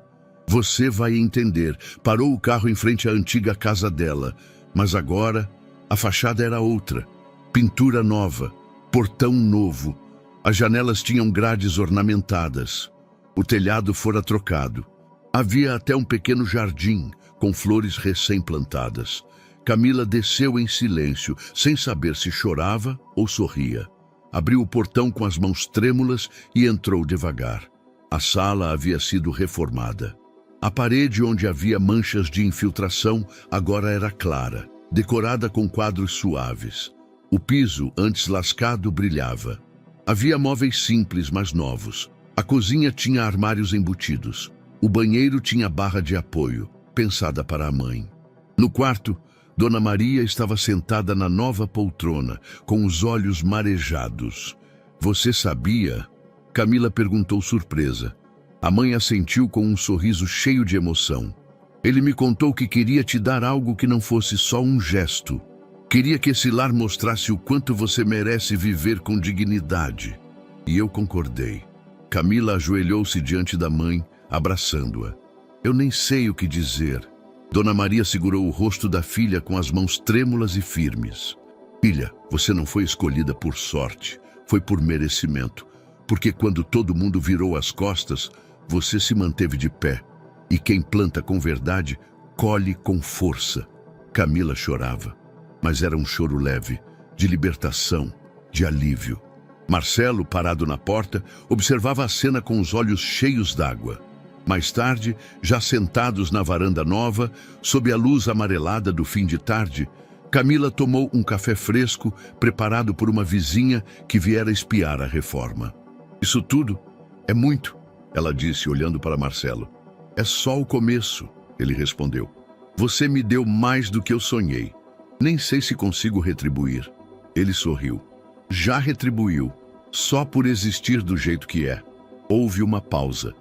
Você vai entender. Parou o carro em frente à antiga casa dela, mas agora a fachada era outra. Pintura nova, portão novo. As janelas tinham grades ornamentadas. O telhado fora trocado. Havia até um pequeno jardim, com flores recém-plantadas. Camila desceu em silêncio, sem saber se chorava ou sorria. Abriu o portão com as mãos trêmulas e entrou devagar. A sala havia sido reformada. A parede onde havia manchas de infiltração agora era clara, decorada com quadros suaves. O piso, antes lascado, brilhava. Havia móveis simples, mas novos. A cozinha tinha armários embutidos. O banheiro tinha barra de apoio, pensada para a mãe. No quarto, Dona Maria estava sentada na nova poltrona, com os olhos marejados. Você sabia? Camila perguntou surpresa. A mãe assentiu com um sorriso cheio de emoção. Ele me contou que queria te dar algo que não fosse só um gesto. Queria que esse lar mostrasse o quanto você merece viver com dignidade. E eu concordei. Camila ajoelhou-se diante da mãe, abraçando-a. Eu nem sei o que dizer. Dona Maria segurou o rosto da filha com as mãos trêmulas e firmes. Filha, você não foi escolhida por sorte, foi por merecimento. Porque quando todo mundo virou as costas, Você se manteve de pé, e quem planta com verdade, colhe com força. Camila chorava, mas era um choro leve, de libertação, de alívio. Marcelo, parado na porta, observava a cena com os olhos cheios d'água. Mais tarde, já sentados na varanda nova, sob a luz amarelada do fim de tarde, Camila tomou um café fresco preparado por uma vizinha que viera espiar a reforma. Isso tudo é muito, ela disse olhando para Marcelo. É só o começo, ele respondeu. Você me deu mais do que eu sonhei. Nem sei se consigo retribuir. Ele sorriu. Já retribuiu, só por existir do jeito que é. Houve uma pausa.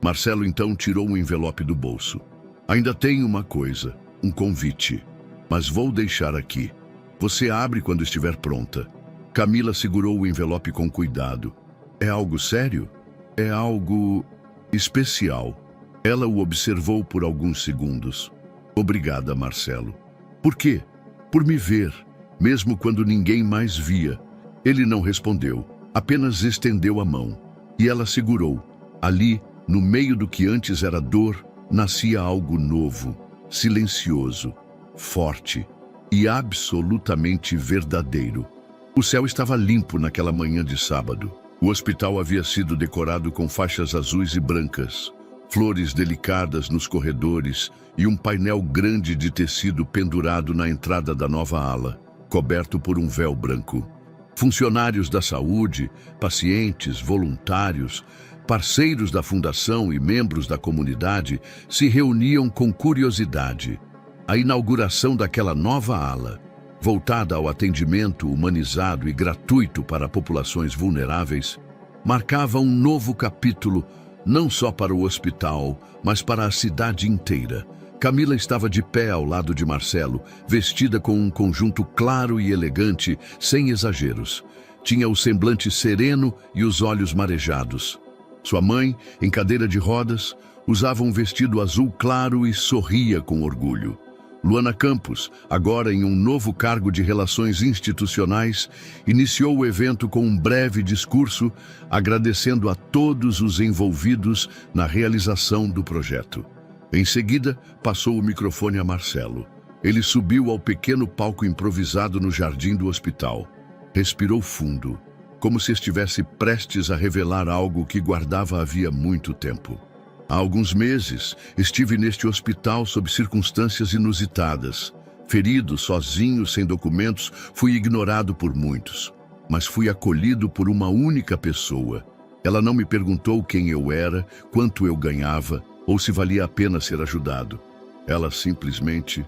Marcelo então tirou um envelope do bolso. Ainda tem uma coisa, um convite. Mas vou deixar aqui. Você abre quando estiver pronta. Camila segurou o envelope com cuidado. É algo sério? É algo especial. Ela o observou por alguns segundos. Obrigada, Marcelo. Por quê? Por me ver, mesmo quando ninguém mais via. Ele não respondeu, apenas estendeu a mão. E ela segurou. Ali, no meio do que antes era dor, nascia algo novo, silencioso, forte e absolutamente verdadeiro. O céu estava limpo naquela manhã de sábado. O hospital havia sido decorado com faixas azuis e brancas, flores delicadas nos corredores e um painel grande de tecido pendurado na entrada da nova ala, coberto por um véu branco. Funcionários da saúde, pacientes, voluntários, parceiros da fundação e membros da comunidade se reuniam com curiosidade. A inauguração daquela nova ala, voltada ao atendimento humanizado e gratuito para populações vulneráveis, marcava um novo capítulo, não só para o hospital, mas para a cidade inteira. Camila estava de pé ao lado de Marcelo, vestida com um conjunto claro e elegante, sem exageros. Tinha o semblante sereno e os olhos marejados. Sua mãe, em cadeira de rodas, usava um vestido azul claro e sorria com orgulho. Luana Campos, agora em um novo cargo de relações institucionais, iniciou o evento com um breve discurso, agradecendo a todos os envolvidos na realização do projeto. Em seguida, passou o microfone a Marcelo. Ele subiu ao pequeno palco improvisado no jardim do hospital. Respirou fundo, como se estivesse prestes a revelar algo que guardava havia muito tempo. Há alguns meses, estive neste hospital sob circunstâncias inusitadas. Ferido, sozinho, sem documentos, fui ignorado por muitos. Mas fui acolhido por uma única pessoa. Ela não me perguntou quem eu era, quanto eu ganhava, ou se valia a pena ser ajudado. Ela simplesmente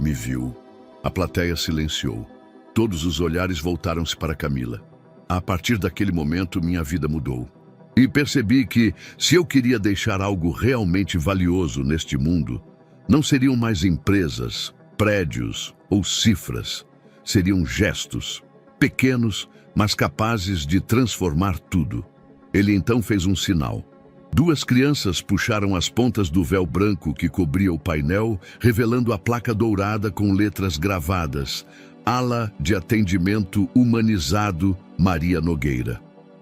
me viu. A plateia silenciou. Todos os olhares voltaram-se para Camila. A partir daquele momento, minha vida mudou. E percebi que, se eu queria deixar algo realmente valioso neste mundo, não seriam mais empresas, prédios ou cifras. Seriam gestos, pequenos, mas capazes de transformar tudo. Ele então fez um sinal. 2 crianças puxaram as pontas do véu branco que cobria o painel, revelando a placa dourada com letras gravadas: Ala de Atendimento Humanizado Maria Nogueira.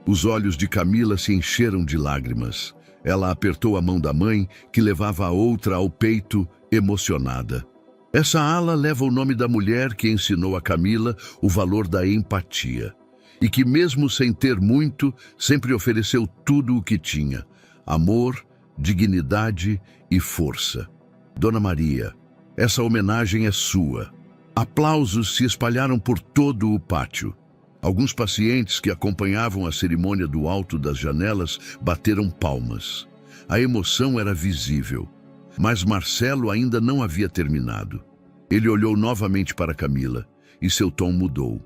Os olhos de Camila se encheram de lágrimas. Ela apertou a mão da mãe, que levava a outra ao peito, emocionada. Essa ala leva o nome da mulher que ensinou a Camila o valor da empatia. E que, mesmo sem ter muito, sempre ofereceu tudo o que tinha: amor, dignidade e força. Dona Maria, essa homenagem é sua. Aplausos se espalharam por todo o pátio. Alguns pacientes que acompanhavam a cerimônia do alto das janelas bateram palmas. A emoção era visível, mas Marcelo ainda não havia terminado. Ele olhou novamente para Camila e seu tom mudou,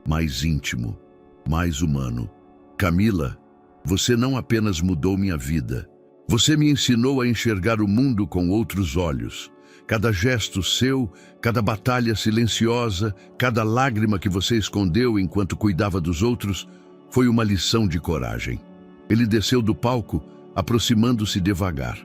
mais íntimo, mais humano. Camila, você não apenas mudou minha vida. Você me ensinou a enxergar o mundo com outros olhos. Cada gesto seu, cada batalha silenciosa, cada lágrima que você escondeu enquanto cuidava dos outros, foi uma lição de coragem. Ele desceu do palco, aproximando-se devagar.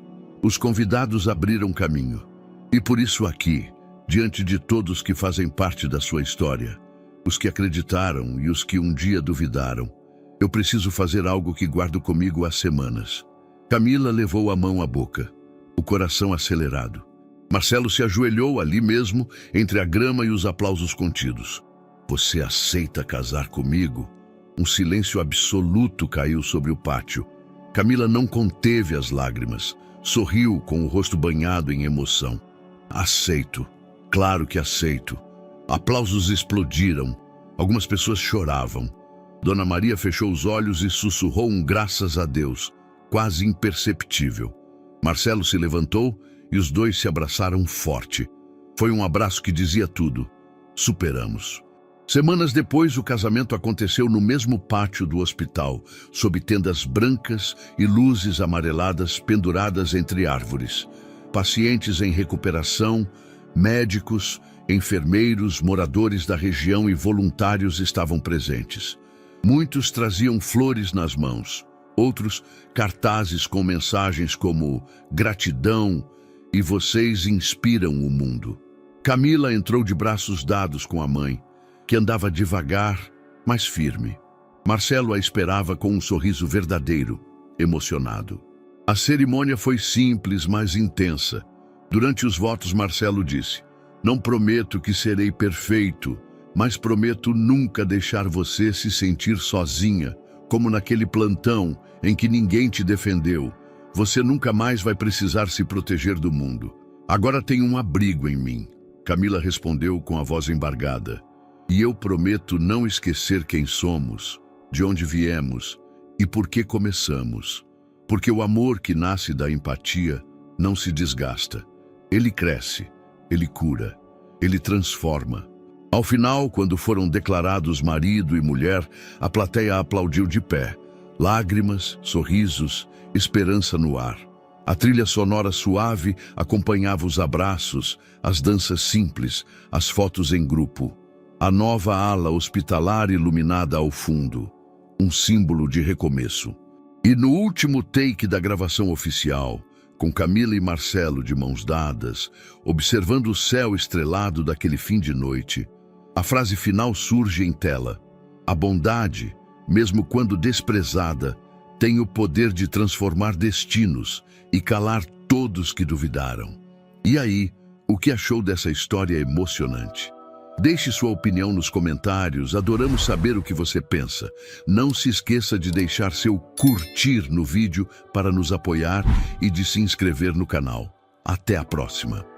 Os convidados abriram caminho. E por isso aqui, diante de todos que fazem parte da sua história, os que acreditaram e os que um dia duvidaram, eu preciso fazer algo que guardo comigo há semanas. Camila levou a mão à boca, o coração acelerado. Marcelo se ajoelhou ali mesmo, entre a grama e os aplausos contidos. Você aceita casar comigo? Um silêncio absoluto caiu sobre o pátio. Camila não conteve as lágrimas. Sorriu com o rosto banhado em emoção. Aceito. Claro que aceito. Aplausos explodiram. Algumas pessoas choravam. Dona Maria fechou os olhos e sussurrou um graças a Deus, quase imperceptível. Marcelo se levantou e os dois se abraçaram forte. Foi um abraço que dizia tudo. Superamos. Semanas depois, o casamento aconteceu no mesmo pátio do hospital, sob tendas brancas e luzes amareladas penduradas entre árvores. Pacientes em recuperação, médicos, enfermeiros, moradores da região e voluntários estavam presentes. Muitos traziam flores nas mãos, outros cartazes com mensagens como gratidão e vocês inspiram o mundo. Camila entrou de braços dados com a mãe, que andava devagar, mas firme. Marcelo a esperava com um sorriso verdadeiro, emocionado. A cerimônia foi simples, mas intensa. Durante os votos, Marcelo disse: não prometo que serei perfeito, mas prometo nunca deixar você se sentir sozinha, como naquele plantão em que ninguém te defendeu. Você nunca mais vai precisar se proteger do mundo. Agora tem um abrigo em mim. Camila respondeu com a voz embargada. E eu prometo não esquecer quem somos, de onde viemos e por que começamos. Porque o amor que nasce da empatia não se desgasta. Ele cresce, ele cura, ele transforma. Ao final, quando foram declarados marido e mulher, a plateia aplaudiu de pé. Lágrimas, sorrisos, esperança no ar. A trilha sonora suave acompanhava os abraços, as danças simples, as fotos em grupo. A nova ala hospitalar iluminada ao fundo, um símbolo de recomeço. E no último take da gravação oficial, com Camila e Marcelo de mãos dadas, observando o céu estrelado daquele fim de noite, a frase final surge em tela. A bondade, mesmo quando desprezada, tem o poder de transformar destinos e calar todos que duvidaram. E aí, o que achou dessa história emocionante? Deixe sua opinião nos comentários, adoramos saber o que você pensa. Não se esqueça de deixar seu curtir no vídeo para nos apoiar e de se inscrever no canal. Até a próxima!